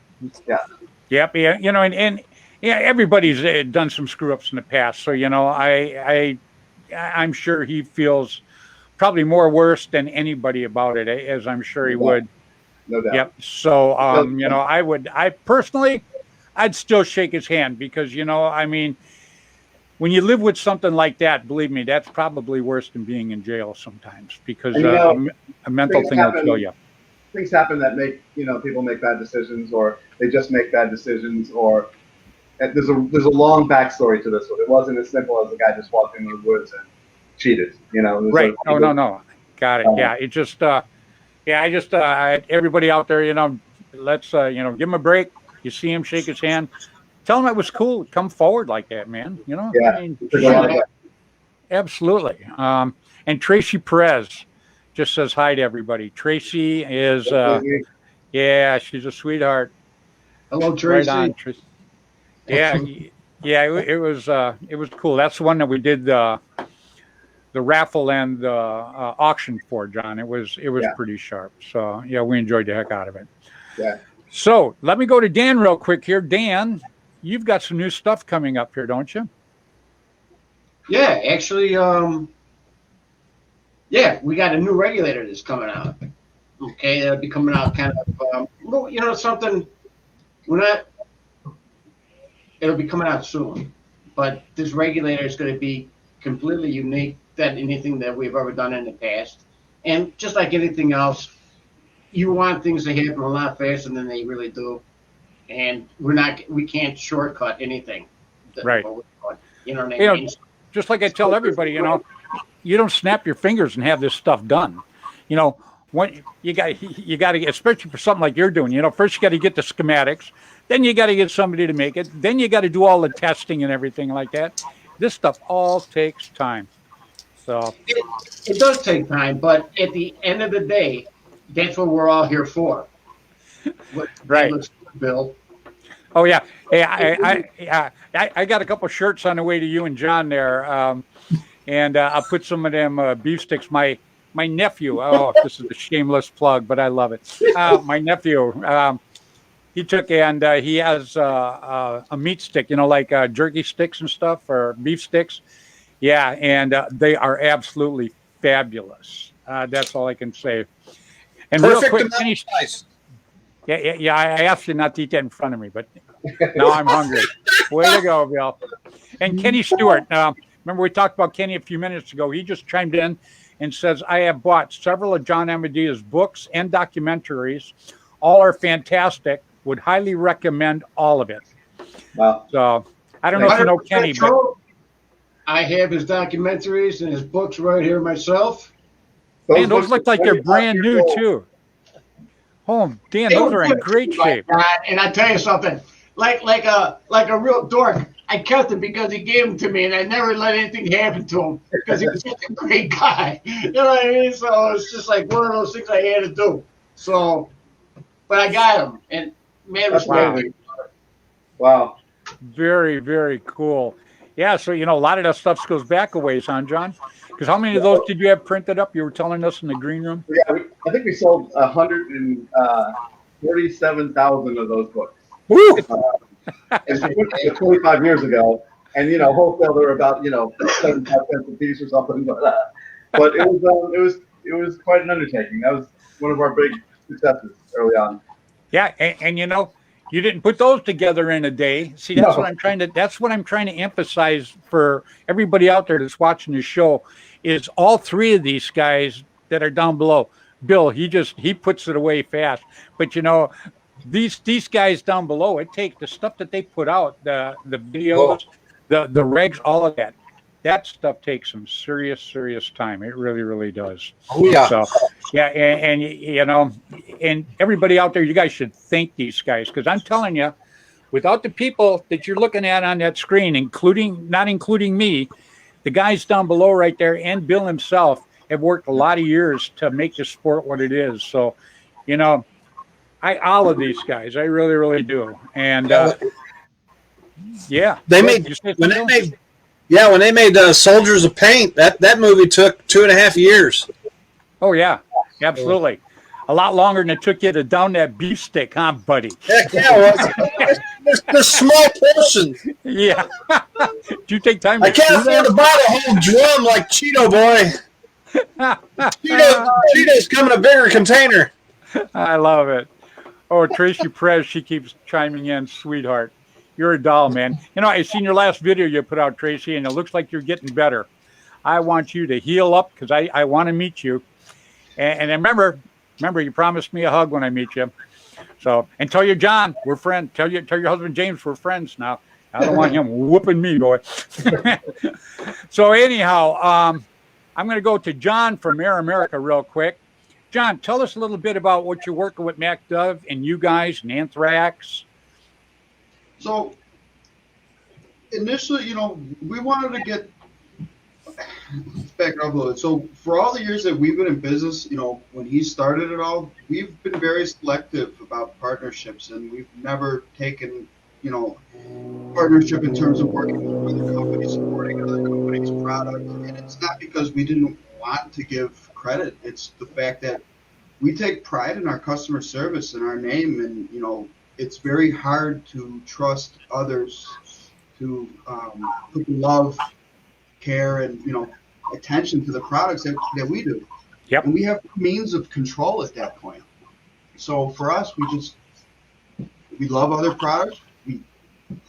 Yeah. Yep. Yeah. And everybody's done some screw ups in the past. So I'm sure he feels probably more worse than anybody about it, as I'm sure he would. No doubt. Yep. So I personally, I'd still shake his hand because when you live with something like that, believe me, that's probably worse than being in jail sometimes because a mental thing will kill you. Things happen that make people make bad decisions, or they just make bad decisions, or there's a long backstory to this one. It wasn't as simple as a guy just walked into the woods and cheated. Right? No. Got it. Yeah. It just everybody out there, let's give him a break. You see him, shake his hand, tell him it was cool. Come forward like that, man. Yeah. Absolutely. And Tracy Perez just says hi to everybody. Tracy is, she's a sweetheart. Hello, Tracy. Right on, Tracy. Yeah, it was cool. That's the one that we did the raffle and the auction for, John. It was pretty sharp. So we enjoyed the heck out of it. Yeah. So let me go to Dan real quick here. Dan, you've got some new stuff coming up here, don't you? Yeah, actually, we got a new regulator that's coming out. Okay, that'll be coming out kind of, something. It'll be coming out soon, but this regulator is going to be completely unique than anything that we've ever done in the past. And just like anything else, you want things to happen a lot faster than they really do. And we can't shortcut anything. Right. You know what I mean? Just like I tell everybody, you don't snap your fingers and have this stuff done. When you got to, especially for something like you're doing, first you got to get the schematics, then you got to get somebody to make it, then you got to do all the testing and everything like that. This stuff all takes time. So it does take time, but at the end of the day, that's what we're all here for. Right, Bill. Oh yeah, hey, I got a couple shirts on the way to you and John there, and I'll put some of them beef sticks. My my nephew. Oh, this is a shameless plug, but I love it. My nephew. He took and he has a meat stick, like jerky sticks and stuff or beef sticks. Yeah, and they are absolutely fabulous. That's all I can say. And real Perfect quick, amount Kenny, of spice. yeah. I asked you not to eat that in front of me, but now I'm hungry. Way to go, Bill. And Kenny Stewart. Remember we talked about Kenny a few minutes ago. He just chimed in and says, I have bought several of John Amadea's books and documentaries. All are fantastic. Would highly recommend all of it. Wow. So I don't know if you know Kenny, but I have his documentaries and his books right here myself. man, those look like they're brand new too. Oh, Dan, those are in great shape. And I tell you something, like a real dork, I kept him because he gave them to me, and I never let anything happen to him because he was such a great guy. You know what I mean? So it's just like one of those things I had to do. So, but I got him, and man, was amazing. Wow. Very, very cool. Yeah, so a lot of that stuff goes back a ways, huh, John? Because how many of those did you have printed up? You were telling us in the green room. Yeah, I think we sold 137,000 of those books. Woo! And 25 years ago, and wholesale they were about 75 cents a piece or something. But it was quite an undertaking. That was one of our big successes early on. Yeah, and you didn't put those together in a day. See, that's what I'm trying to emphasize for everybody out there that's watching the show is all three of these guys that are down below. Bill, he puts it away fast. But these guys down below, it takes the stuff that they put out, the videos, the regs, all of that. That stuff takes some serious time. It really, really does. Oh yeah. So, yeah, and and everybody out there, you guys should thank these guys because I'm telling you, without the people that you're looking at on that screen, not including me, the guys down below right there, and Bill himself have worked a lot of years to make the sport what it is. So, I all of these guys, I really, really do. And yeah, when they made Soldiers of Paint, that movie took 2.5 years. Oh yeah, absolutely. A lot longer than it took you to down that beef stick, huh, buddy? Heck yeah, there's small portions. Yeah. Do you take time? I can't afford to buy the whole drum like Cheeto Boy. Cheeto's come in a bigger container. I love it. Oh, Tracy Perez, she keeps chiming in, sweetheart. You're a doll, man. I seen your last video you put out, Tracy, and it looks like you're getting better. I want you to heal up because I want to meet you. And remember, you promised me a hug when I meet you. So, and tell your John, we're friends. Tell your husband James we're friends now. I don't want him whooping me, boy. So anyhow, I'm going to go to John from Air America real quick. John, tell us a little bit about what you're working with MacDove and you guys and Anthrax. So initially, we wanted to get back up a little bit. So for all the years that we've been in business, when he started it all, we've been very selective about partnerships, and we've never taken, partnership in terms of working with other companies, supporting other companies' product. And it's not because we didn't want to give credit. It's the fact that we take pride in our customer service and our name, and, it's very hard to trust others to put love, care, and attention to the products that we do. Yep. And we have means of control at that point. So for us, we love other products, we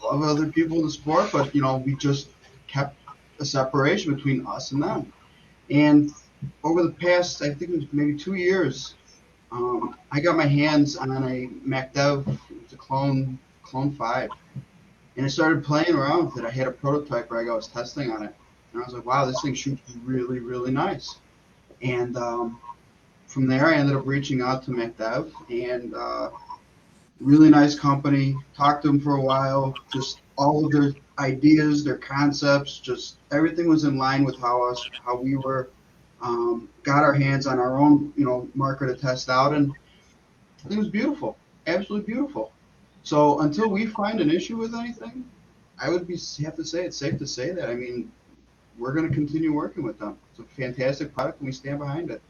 love other people in the sport, but we just kept a separation between us and them. And over the past, I think it was maybe 2 years, I got my hands on a MacDove, it was a Clone 5, and I started playing around with it. I had a prototype rig I was testing on it, and I was like, wow, this thing shoots really, really nice. And from there, I ended up reaching out to MacDove, and really nice company, talked to them for a while, just all of their ideas, their concepts, just everything was in line with how we were. Got our hands on our own, marker to test out, and it was beautiful, absolutely beautiful. So until we find an issue with anything, I would have to say it's safe to say that. I mean, we're going to continue working with them. It's a fantastic product, and we stand behind it.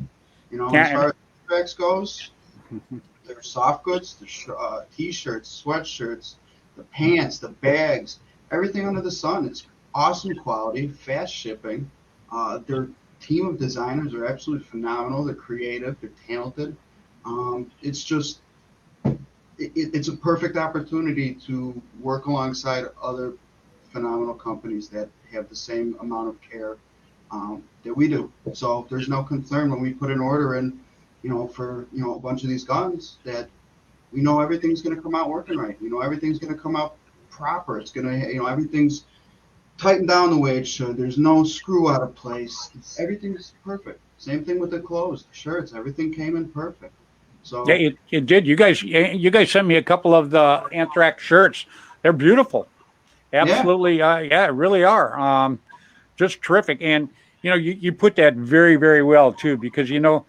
You know, Yeah, as far as tracks goes, their soft goods, the t-shirts, sweatshirts, the pants, the bags, everything under the sun. It's awesome quality, fast shipping. Their team of designers are absolutely phenomenal. They're creative, they're talented. It's just, it's a perfect opportunity to work alongside other phenomenal companies that have the same amount of care that we do. So there's no concern when we put an order in, you know, for, you know, a bunch of these guns, that we know everything's going to come out working right. We know everything's going to come out proper. It's going to, you know, everything's tightened down the way it should. There's no screw out of place. Everything's perfect. Same thing with the clothes, the shirts. Everything came in perfect. So yeah, it did. You guys sent me a couple of the Anthrax shirts. They're beautiful. Absolutely. Yeah, really are. Just terrific. And, you know, you put that very, very well, too, because, you know,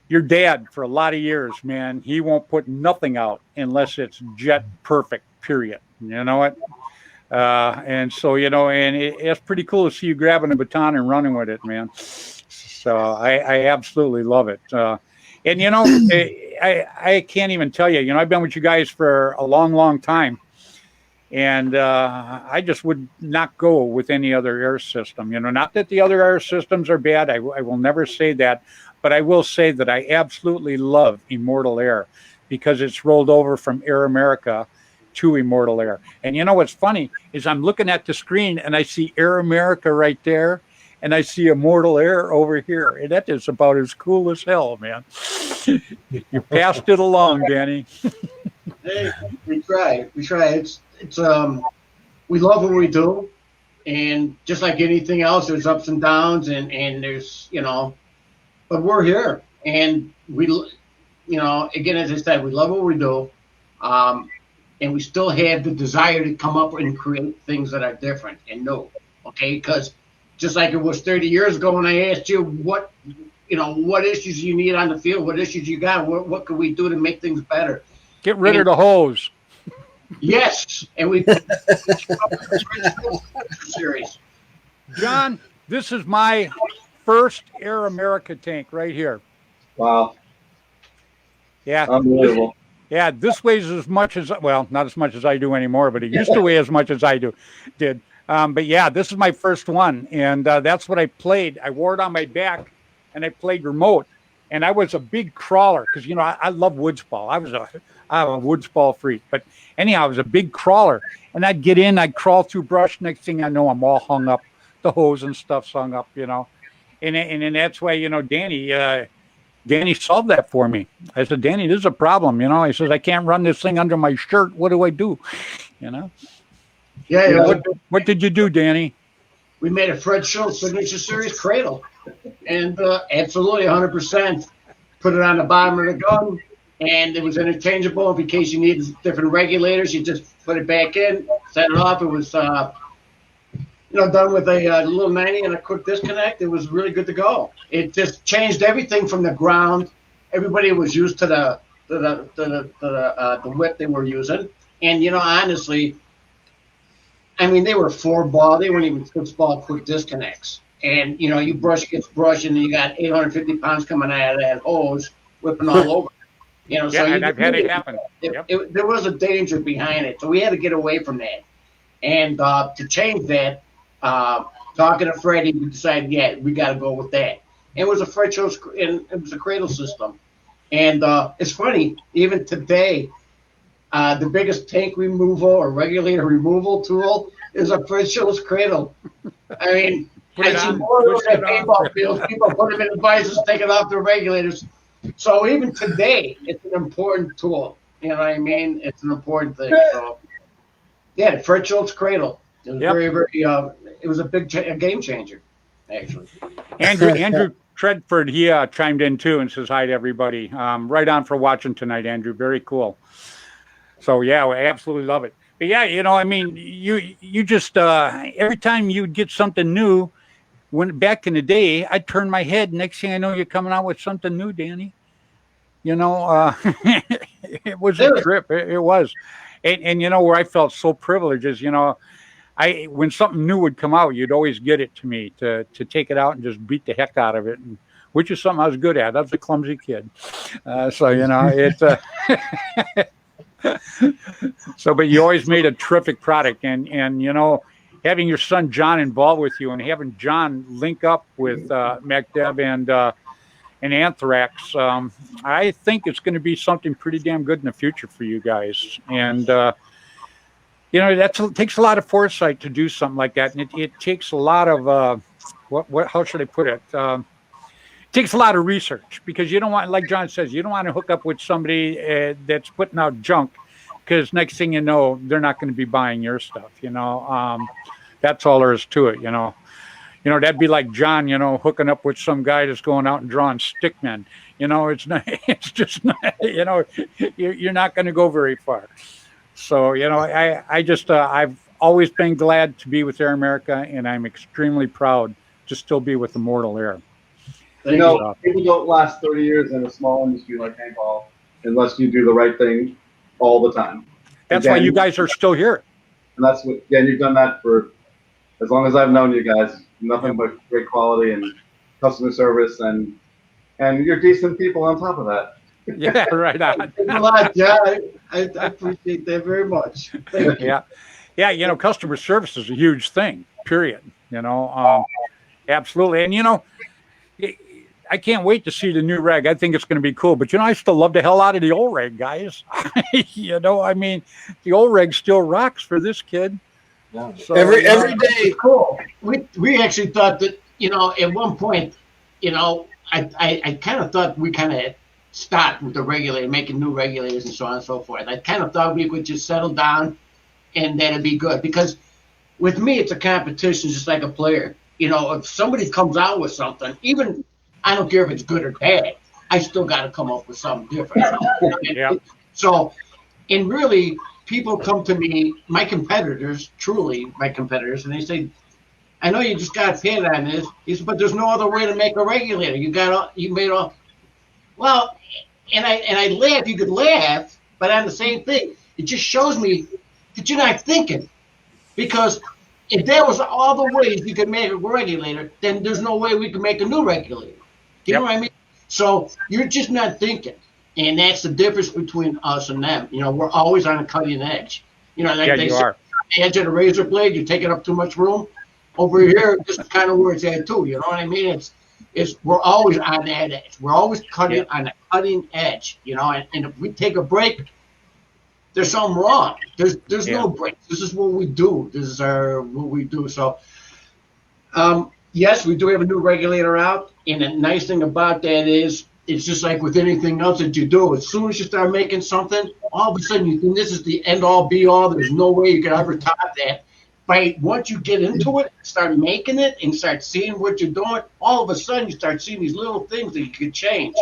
your dad, for a lot of years, man, he won't put nothing out unless it's jet perfect, period. You know what? And so, you know, and it's pretty cool to see you grabbing a baton and running with it, man. So I absolutely love it. And, you know, I can't even tell you, you know, I've been with you guys for a long, long time. And I just would not go with any other air system. You know, not that the other air systems are bad. I will never say that. But I will say that I absolutely love Immortal Air because it's rolled over from Air America to Immortal Air. And you know what's funny is I'm looking at the screen and I see Air America right there. And I see Immortal Air over here. And that is about as cool as hell, man. You passed it along, Danny. Hey, we try. It's we love what we do, and just like anything else, there's ups and downs, and there's, you know, but we're here, and we, you know, again, as I said, we love what we do, and we still have the desire to come up and create things that are different and new, okay? Because just like it was 30 years ago when I asked you what, you know, what issues you need on the field, what issues you got, what could we do to make things better? Get rid of the hose. Yes, and we series. John, this is my first Air America tank right here. Wow. Yeah. Unbelievable. Yeah, this weighs as much as, well, not as much as I do anymore, but it used to weigh as much as I did. But yeah, this is my first one, and that's what I played. I wore it on my back, and I played remote. And I was a big crawler because, you know, I love woods ball. I'm a woods ball freak. But anyhow, I was a big crawler. And I'd get in, I'd crawl through brush. Next thing I know, I'm all hung up. The hose and stuff's hung up, you know. And that's why, you know, Danny solved that for me. I said, Danny, this is a problem, you know. He says, I can't run this thing under my shirt. What do I do? You know? Yeah. What did you do, Danny? We made a Fred Schultz Signature Series cradle. And absolutely 100%. Put it on the bottom of the gun, and it was interchangeable in case you needed different regulators. You just put it back in, set it off. It was, you know, done with a little 90 and a quick disconnect. It was really good to go. It just changed everything from the ground. Everybody was used to the whip they were using, and you know, honestly, I mean, they were 4-ball. They weren't even 6-ball quick disconnects. And, you know, you brush against brush, and you got 850 pounds coming out of that hose, whipping all over. You know, yeah, so and I've had it happen. There was a danger behind it, so we had to get away from that. And to change that, talking to Freddy, we decided, yeah, we got to go with that. And it was a Fred Schultz, and it was a cradle system. And it's funny, even today, the biggest tank removal or regulator removal tool is a Fred Schultz cradle. I mean, I see more of those at paintball fields. People put them in the visors, take it off the regulators. So even today, it's an important tool. You know what I mean? It's an important thing. So, yeah, the Fred Schultz cradle. It was very, very. It was a big game changer, actually. Andrew Treadford, he chimed in too and says hi to everybody. Right on for watching tonight, Andrew. Very cool. So yeah, we absolutely love it. But yeah, you know, I mean, you just every time you'd get something new, when back in the day, I'd turn my head. Next thing I know, you're coming out with something new, Danny. You know, it was a trip. It was, and you know where I felt so privileged is, you know, when something new would come out, you'd always get it to me to take it out and just beat the heck out of it, which is something I was good at. I was a clumsy kid. So, it's so, but you always made a terrific product, and having your son John involved with you and having John link up with MacDeb and Anthrax, I think it's going to be something pretty damn good in the future for you guys. And it takes a lot of foresight to do something like that, and it takes a lot of how should I put it? It takes a lot of research, because you don't want, like John says, you don't want to hook up with somebody that's putting out junk, because next thing you know, they're not going to be buying your stuff. That's all there is to it. That'd be like John, hooking up with some guy that's going out and drawing stickmen. It's not. It's just not. You're not going to go very far. So I've always been glad to be with Air America, and I'm extremely proud to still be with Immortal Air. People don't last 30 years in a small industry like paintball unless you do the right thing all the time. That's why you guys are still here. And that's what, again, you've done that for as long as I've known you guys. Nothing but great quality and customer service, and you're decent people on top of that. Yeah, right on. A lot, yeah. I appreciate that very much. Thank you. Yeah. Customer service is a huge thing. Period. Absolutely, and I can't wait to see the new reg. I think it's going to be cool. But I still love the hell out of the old reg, guys. The old reg still rocks for this kid. Yeah. So, every day. Cool. We actually thought that at one point, I kind of thought we kind of stopped with the regulator, making new regulators and so on and so forth. I kind of thought we could just settle down and that'd be good, because with me it's a competition, just like a player. If somebody comes out with something, even I don't care if it's good or bad, I still got to come up with something different. Yeah. So, and really, people come to me, my competitors, truly my competitors, and they say, I know you just got paid on this. He said, but there's no other way to make a regulator. You made all. Well, and I laugh. You could laugh, but on the same thing, it just shows me that you're not thinking. Because if there was all the ways you could make a regulator, then there's no way we could make a new regulator. You know what I mean? So you're just not thinking. And that's the difference between us and them. We're always on a cutting edge. Like they say, the edge of the razor blade, you're taking up too much room. Over here, this is kind of where it's at too. You know what I mean? It's we're always on that edge. We're always cutting on the cutting edge. And if we take a break, there's something wrong. There's no break. This is what we do. This is what we do. So, yes, we do have a new regulator out. And the nice thing about that is, it's just like with anything else that you do. As soon as you start making something, all of a sudden you think this is the end all be all. There's no way you can ever top that. But once you get into it, start making it, and start seeing what you're doing, all of a sudden you start seeing these little things that you can change.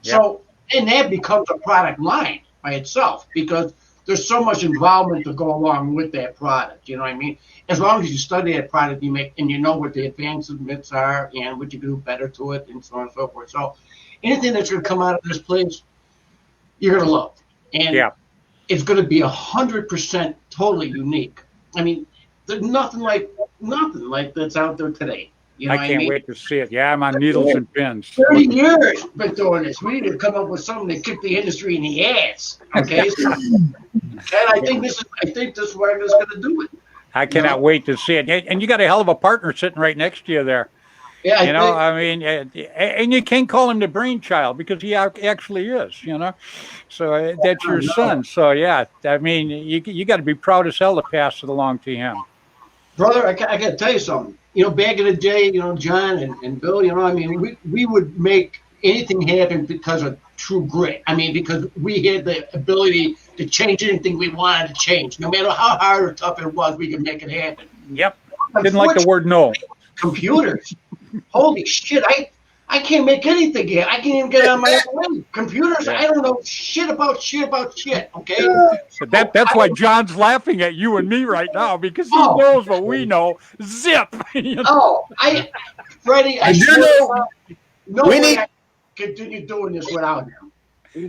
Yep. So, and that becomes a product line by itself, because there's so much involvement to go along with that product. You know what I mean? As long as you study that product you make, and you know what the advancements are and what you can do better to it, and so on and so forth. So, anything that's going to come out of this place, you're going to love. And it's going to be 100% totally unique. I mean, there's nothing like that's out there today. You know I can't wait to see it. Yeah, I'm on needles and pins. 30 years been doing this. We need to come up with something that kick the industry in the ass. Okay? And I think this is where it's going to do it. I cannot wait to see it. And you got a hell of a partner sitting right next to you there. Yeah, and you can't call him the brainchild, because he actually is, So that's your son. So, yeah, I mean, you got to be proud as hell to pass it along to him. Brother, I got to tell you something. Back in the day, John and Bill, I mean, we would make anything happen because of true grit. I mean, because we had the ability to change anything we wanted to change. No matter how hard or tough it was, we could make it happen. Yep. Didn't like the word no. Computers. Holy shit, I can't make anything yet. I can't even get on my own way. Computers, I don't know shit about shit, okay? So that's why John's laughing at you and me right now, because he knows what we know. Zip! Freddy, I swear, we need to continue doing this without him.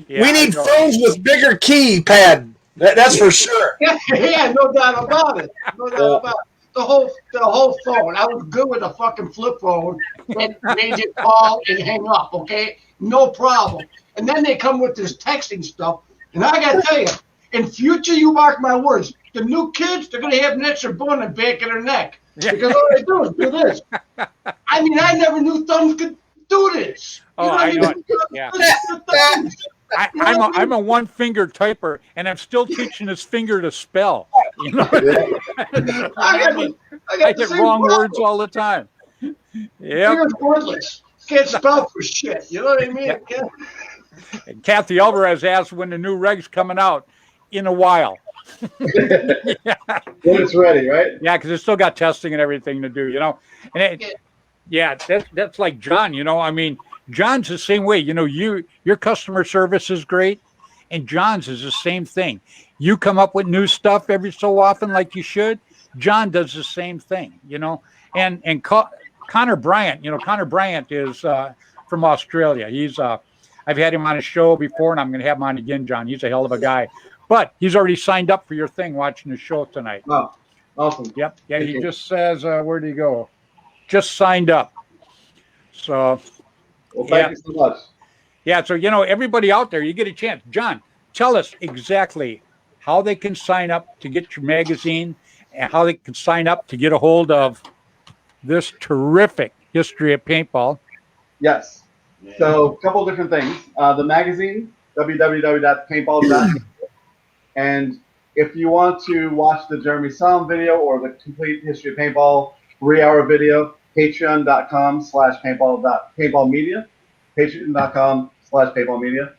Yeah, we need phones with bigger keypad. That's for sure. Yeah, no doubt about it. No doubt about it. the whole phone. I was good with a fucking flip phone that made you call and hang up, okay? No problem. And then they come with this texting stuff. And I got to tell you, in future, you mark my words, the new kids, they're going to have an extra bone in the back of their neck. Because all they do is do this. I mean, I never knew thumbs could do this. Oh, I know it. Yeah. I'm a one-finger typer, and I'm still teaching this finger to spell. You know, I get wrong words all the time. Yeah, finger's worthless. Can't spell for shit. You know what I mean? Yeah. Kathy Alvarez asked when the new reg's coming out. In a while. Yeah. When it's ready, right? Yeah, because it's still got testing and everything to do. You know, and that's like John. You know, I mean. John's the same way. You know, your customer service is great, and John's is the same thing. You come up with new stuff every so often like you should. John does the same thing, you know. And Connor Bryant, you know, Connor Bryant is from Australia. He's I've had him on a show before, and I'm going to have him on again, John. He's a hell of a guy. But he's already signed up for your thing watching the show tonight. Oh, awesome. Yep. Yeah, he just says, where'd he go? Just signed up. So... Well, thank you so much. Yeah, so, you know, everybody out there, you get a chance. John, tell us exactly how they can sign up to get your magazine and how they can sign up to get a hold of this terrific history of paintball. Yes. So a couple of different things. The magazine, www.paintball.com. And if you want to watch the Jeremy Somm video or the complete history of paintball 3-hour video, patreon.com/paintball.paintballmedia, patreon.com/paintballmedia.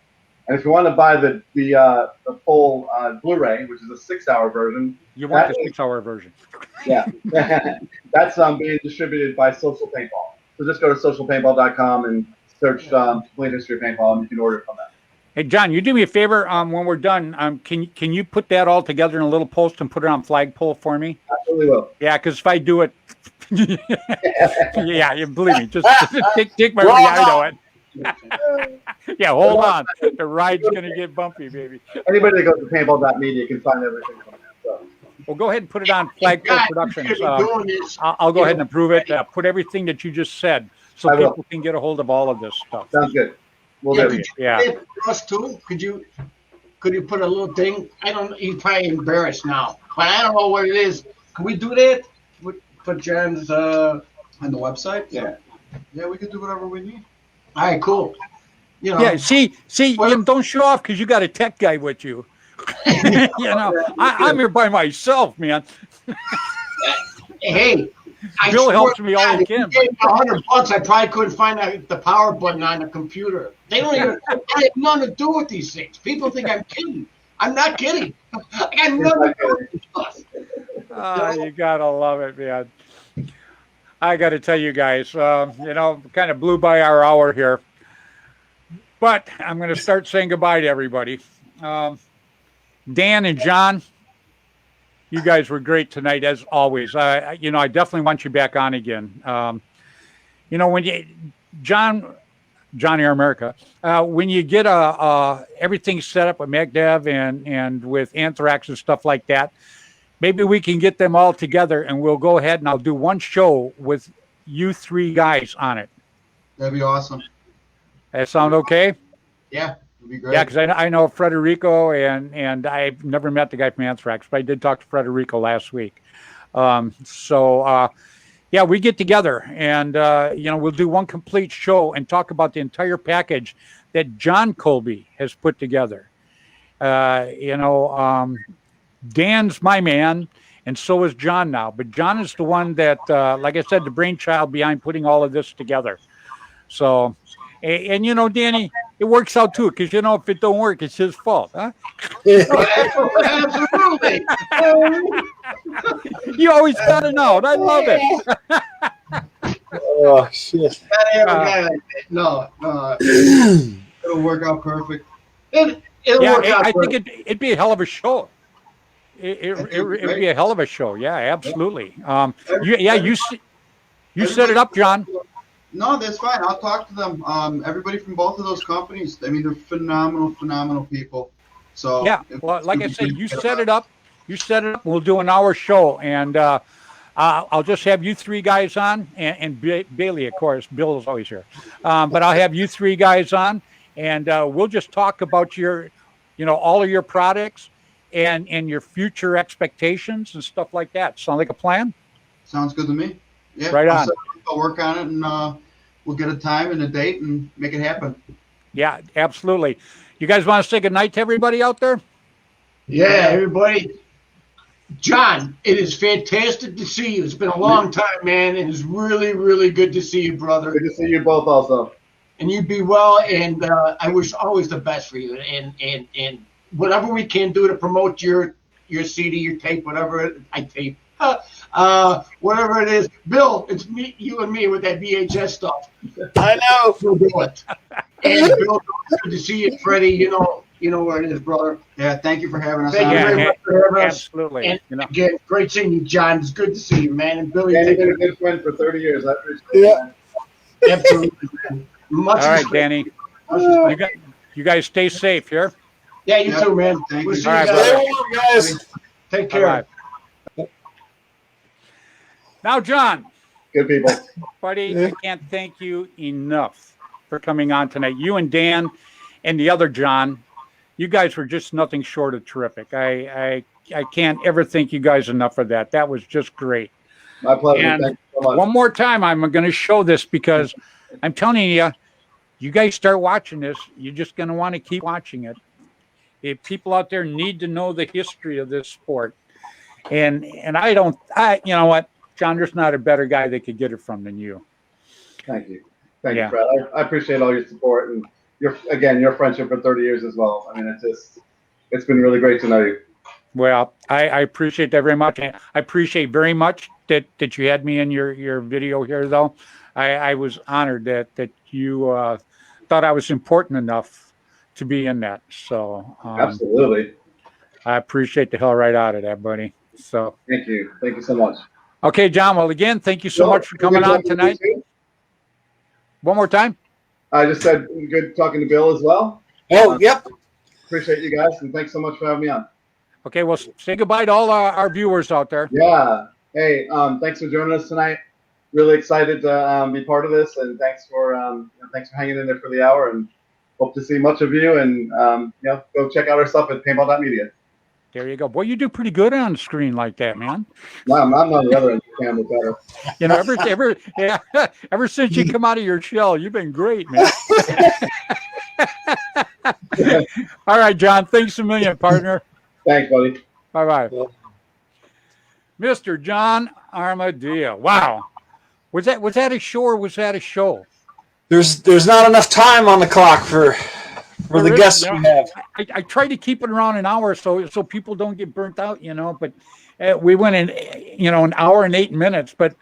And if you want to buy the full Blu-ray, which is a 6-hour version, you want the 6-hour version? Yeah, that's being distributed by Social Paintball. So just go to socialpaintball.com and search complete history of paintball, and you can order it from there. Hey, John, you do me a favor. When we're done, can you put that all together in a little post and put it on Flagpole for me? Absolutely will. Yeah, because if I do it, yeah, you believe me. Just take my word. I know it. Yeah, hold on. The ride's gonna get bumpy, baby. Anybody that goes to paintball.media can find everything from there. So. Well, go ahead and put it on Flagpole Productions. I'll go ahead and approve it. Put everything that you just said, so people can get a hold of all of this stuff. Sounds good. We'll do it. Yeah. Us too. Could you put a little thing? I don't. He's probably embarrassed now, but I don't know what it is. Can we do that? Put John's on the website. Yeah. Yeah, we could do whatever we need. All right, cool. You know. Yeah. See, don't show off because you got a tech guy with you. You know, I'm here by myself, man. Hey. Bill helps me all he can. $100, I probably couldn't find the power button on the computer. They don't even. I have nothing to do with these things. People think I'm kidding. I'm not kidding. I got nothing to do with this stuff. You gotta love it, man. I got to tell you guys, you know, kind of blew by our hour here, but I'm going to start saying goodbye to everybody. Dan and John, you guys were great tonight as always. You know, I definitely want you back on again. You know, when Johnny Air America, when you get everything set up with MagDev and with Anthrax and stuff like that, maybe we can get them all together and we'll go ahead and I'll do one show with you 3 guys on it. That'd be awesome. That sound okay? Yeah. It'd be great. Yeah, because I know Frederico and I've never met the guy from Anthrax, but I did talk to Frederico last week. Yeah, we get together and, you know, we'll do one complete show and talk about the entire package that John Colby has put together. You know, Dan's my man, and so is John now. But John is the one that, like I said, the brainchild behind putting all of this together. So, and you know, Danny, it works out too, because, you know, if it don't work, it's his fault, huh? Absolutely. You always got to know. I love it. Oh, shit. No. It'll work out perfect. It'll work out I perfect. think it'd be a hell of a show. It'd be a hell of a show. Yeah, absolutely. You set it up, John. No, that's fine. I'll talk to them. Everybody from both of those companies. I mean, they're phenomenal people. So yeah, well, like I said, you set it up. We'll do an hour show, and I'll just have you three guys on, and Bailey, of course. Bill is always here, but I'll have you three guys on, and we'll just talk about your, all of your products and your future expectations and stuff like that. Sound like a plan? Sounds good to me. Yeah, right on. I'll work on it, and we'll get a time and a date and make it happen. Yeah, absolutely. You guys want to say good night to everybody out there? Yeah, everybody. John, it is fantastic to see you. It's been a long time, man, and it's really, really good to see you, brother. Good to see you both also. And you be well, and I wish always the best for you. And whatever we can do to promote your CD, your tape, whatever whatever it is. Bill, it's me, you and me with that VHS stuff. I know. We'll do it. And Bill, good to see you, Freddy. You know where it is, brother. Yeah, thank you for having us. Thank you very much for having us. Absolutely. And again, great seeing you, John. It's good to see you, man. And Billy, Danny's been a good friend for 30 years. I appreciate it. Yeah. Absolutely, man. Much All right, respect. Danny. You guys stay safe here. Yeah, you too, man. Thank We'll you. see All you right, guys. Stay warm, guys. Take care. Bye-bye. Now, John, Good people. buddy, I can't thank you enough for coming on tonight. You and Dan and the other John, you guys were just nothing short of terrific. I can't ever thank you guys enough for that. That was just great. My pleasure. And Thank you so much. one more time, I'm going to show this because I'm telling you, you guys start watching this, you're just going to want to keep watching it. If people out there need to know the history of this sport, and you know what, John, there's not a better guy they could get it from than you. Thank you. Thank Yeah. you, Fred. I appreciate all your support and your friendship for 30 years as well. I mean, it's been really great to know you. Well, I appreciate that very much. I appreciate very much that you had me in your video here, though. I was honored that you thought I was important enough to be in that. So Absolutely. I appreciate the hell right out of that, buddy. So Thank you. Thank you so much. okay, John. Well, again, thank you so much for coming on tonight. One more time. I just said good talking to Bill as well. Oh, yep. Appreciate you guys, and thanks so much for having me on. Okay, well, say goodbye to all our viewers out there. Yeah. Hey, thanks for joining us tonight. Really excited to be part of this, and thanks for hanging in there for the hour. And hope to see much of you. And go check out our stuff at paintball.media. There you go. Boy, you do pretty good on screen like that, man. No, I'm on the other end of the camera better. Ever since you come out of your shell, you've been great, man. All right, John. Thanks a million, partner. Thanks, buddy. Bye-bye. Mr. John Armadillo. Wow. Was that a show or was that a show? There's not enough time on the clock for the guests we have. I try to keep it around an hour so people don't get burnt out, but we went in, an hour and 8 minutes. But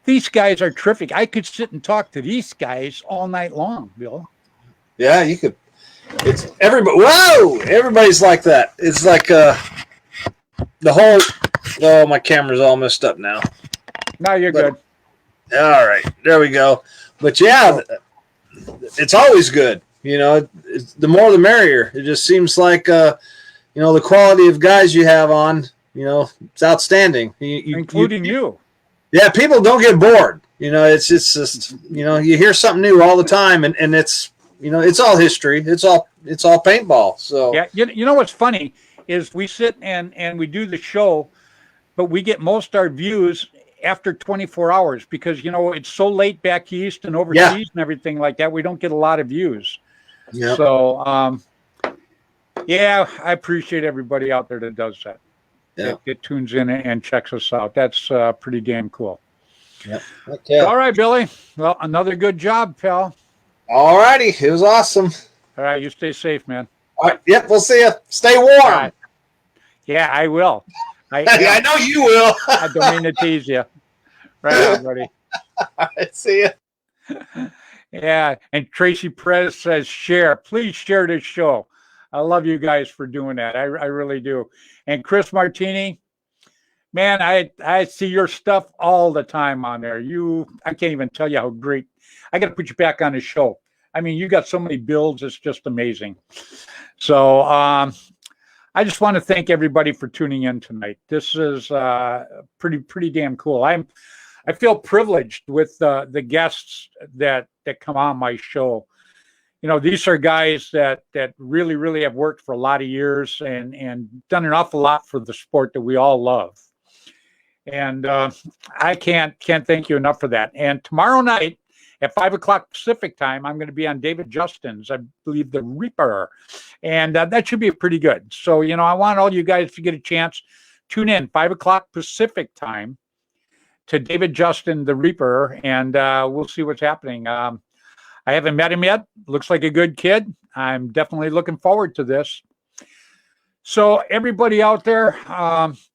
these guys are terrific. I could sit and talk to these guys all night long, Bill. Yeah, you could. It's everybody. Whoa! Everybody's like that. It's like the whole. Oh, my camera's all messed up now. No, you're good. All right, there we go. But yeah, it's always good. The more the merrier. It just seems like the quality of guys you have on. It's outstanding. Including you. Yeah, people don't get bored. It's just you hear something new all the time, and it's it's all history. It's all paintball. So yeah, you know what's funny is we sit and we do the show, but we get most our views after 24 hours because it's so late back east and overseas and everything like that. We don't get a lot of views. Yeah. So I appreciate everybody out there that does that. Yeah. That tunes in and checks us out. That's pretty damn cool. Yep. Okay. All right, Billy. Well, another good job, pal. All righty. It was awesome. All right. You stay safe, man. All right. Yep. We'll see you. Stay warm. Right. Yeah, I will. I know you will. I don't mean to tease you. Right on, buddy. All right. See you. Yeah. And Tracy Perez says, share. Please share this show. I love you guys for doing that. I really do. And Chris Martini, man, I see your stuff all the time on there. I can't even tell you how great. I got to put you back on the show. I mean, you got so many builds. It's just amazing. So I I just want to thank everybody for tuning in tonight. This is pretty damn cool. I feel privileged with the guests that come on my show. You know, these are guys that really have worked for a lot of years and done an awful lot for the sport that we all love. And I can't thank you enough for that. And tomorrow night at 5:00 Pacific time, I'm going to be on David Justin's, I believe, The Reaper. And that should be pretty good. So, you know, I want all you guys to get a chance. Tune in 5:00 Pacific time to David Justin, The Reaper, and we'll see what's happening. I haven't met him yet. Looks like a good kid. I'm definitely looking forward to this. So everybody out there,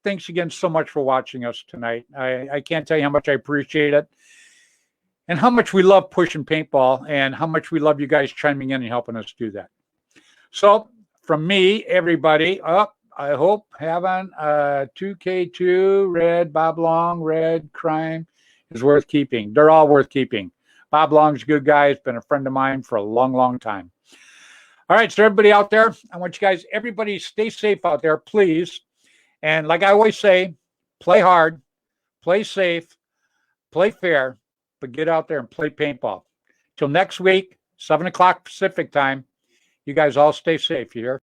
thanks again so much for watching us tonight. I can't tell you how much I appreciate it and how much we love pushing paintball and how much we love you guys chiming in and helping us do that. So from me, everybody, I hope having a 2K2 red Bob Long, red crime is worth keeping. They're all worth keeping. Bob Long's a good guy. He's been a friend of mine for a long time. All right, so everybody out there, I want you guys, everybody stay safe out there, please. And like I always say, play hard, play safe, play fair, but get out there and play paintball. Till next week, 7:00 Pacific time, you guys all stay safe, you hear?